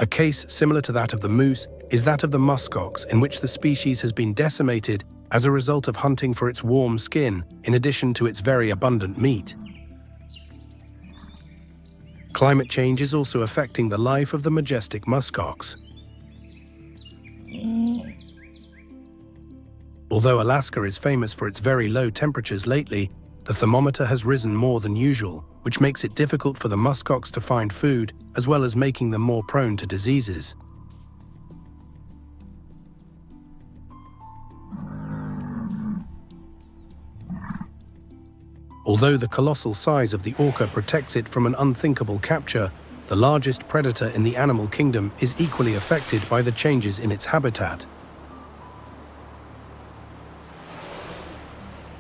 A case similar to that of the moose is that of the muskox, in which the species has been decimated as a result of hunting for its warm skin, in addition to its very abundant meat. Climate change is also affecting the life of the majestic muskox. Although Alaska is famous for its very low temperatures lately, the thermometer has risen more than usual, which makes it difficult for the muskox to find food, as well as making them more prone to diseases. Although the colossal size of the orca protects it from an unthinkable capture, the largest predator in the animal kingdom, is equally affected by the changes in its habitat.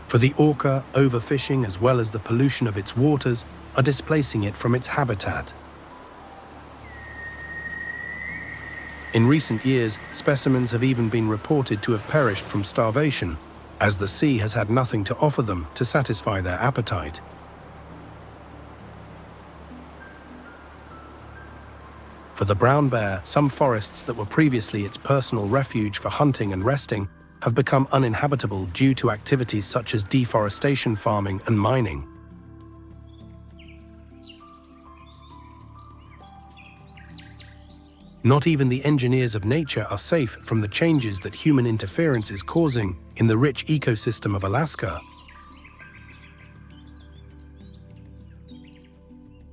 For the orca, overfishing as well as the pollution of its waters are displacing it from its habitat. In recent years, specimens have even been reported to have perished from starvation, as the sea has had nothing to offer them to satisfy their appetite. For the brown bear, some forests that were previously its personal refuge for hunting and resting have become uninhabitable due to activities such as deforestation, farming, and mining. Not even the engineers of nature are safe from the changes that human interference is causing in the rich ecosystem of Alaska.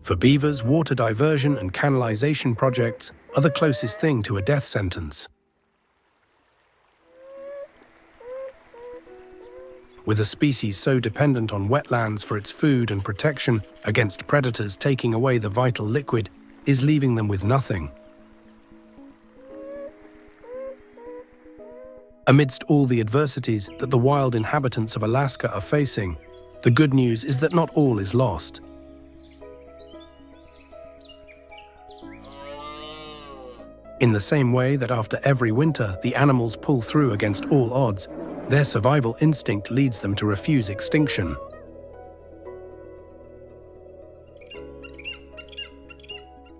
For beavers, water diversion and canalization projects are the closest thing to a death sentence. With a species so dependent on wetlands for its food and protection against predators, taking away the vital liquid is leaving them with nothing. Amidst all the adversities that the wild inhabitants of Alaska are facing, the good news is that not all is lost. In the same way that after every winter the animals pull through against all odds, their survival instinct leads them to refuse extinction.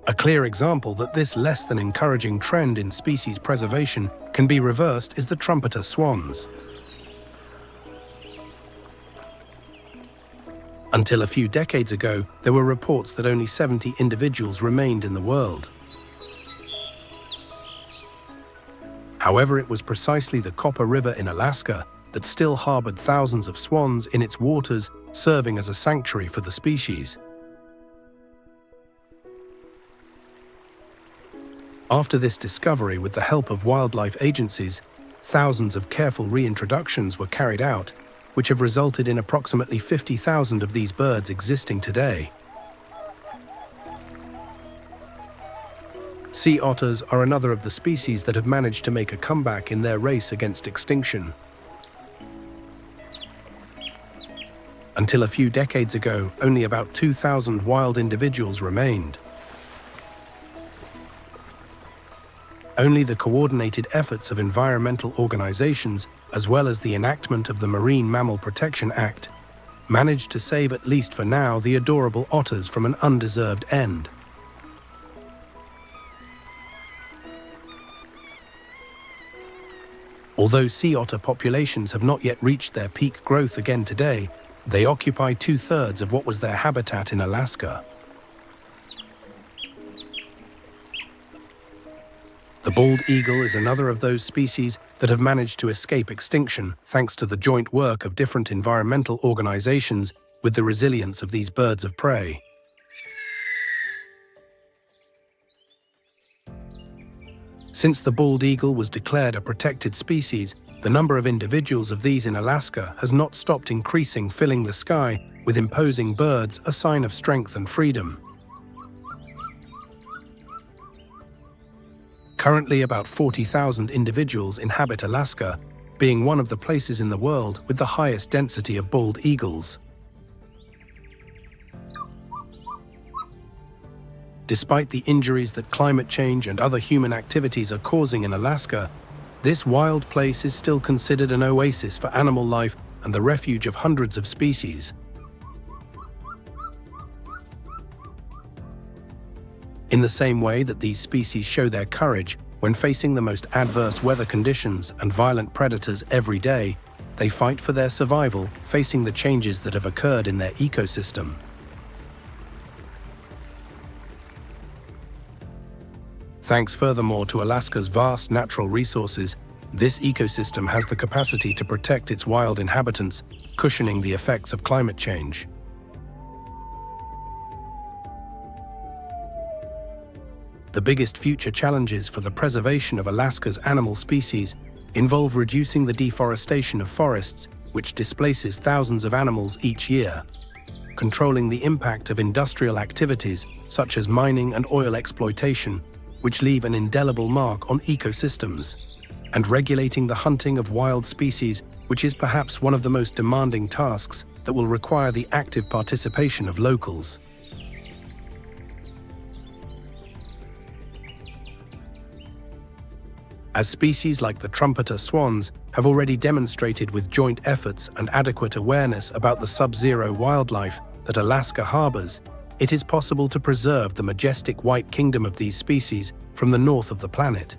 A clear example that this less than encouraging trend in species preservation can be reversed is the trumpeter swans. Until a few decades ago, there were reports that only 70 individuals remained in the world. However, it was precisely the Copper River in Alaska that still harbored thousands of swans in its waters, serving as a sanctuary for the species. After this discovery, with the help of wildlife agencies, thousands of careful reintroductions were carried out, which have resulted in approximately 50,000 of these birds existing today. Sea otters are another of the species that have managed to make a comeback in their race against extinction. Until a few decades ago, only about 2,000 wild individuals remained. Only the coordinated efforts of environmental organizations, as well as the enactment of the Marine Mammal Protection Act, managed to save, at least for now, the adorable otters from an undeserved end. Although sea otter populations have not yet reached their peak growth again today, they occupy 2/3 of what was their habitat in Alaska. The bald eagle is another of those species that have managed to escape extinction thanks to the joint work of different environmental organizations with the resilience of these birds of prey. Since the bald eagle was declared a protected species, the number of individuals of these in Alaska has not stopped increasing, filling the sky with imposing birds, a sign of strength and freedom. Currently, about 40,000 individuals inhabit Alaska, being one of the places in the world with the highest density of bald eagles. Despite the injuries that climate change and other human activities are causing in Alaska, this wild place is still considered an oasis for animal life and the refuge of hundreds of species. In the same way that these species show their courage when facing the most adverse weather conditions and violent predators every day, they fight for their survival, facing the changes that have occurred in their ecosystem. Thanks furthermore to Alaska's vast natural resources, this ecosystem has the capacity to protect its wild inhabitants, cushioning the effects of climate change. The biggest future challenges for the preservation of Alaska's animal species involve reducing the deforestation of forests, which displaces thousands of animals each year, controlling the impact of industrial activities such as mining and oil exploitation, which leave an indelible mark on ecosystems, and regulating the hunting of wild species, which is perhaps one of the most demanding tasks that will require the active participation of locals. As species like the trumpeter swans have already demonstrated with joint efforts and adequate awareness about the sub-zero wildlife that Alaska harbors, it is possible to preserve the majestic white kingdom of these species from the north of the planet.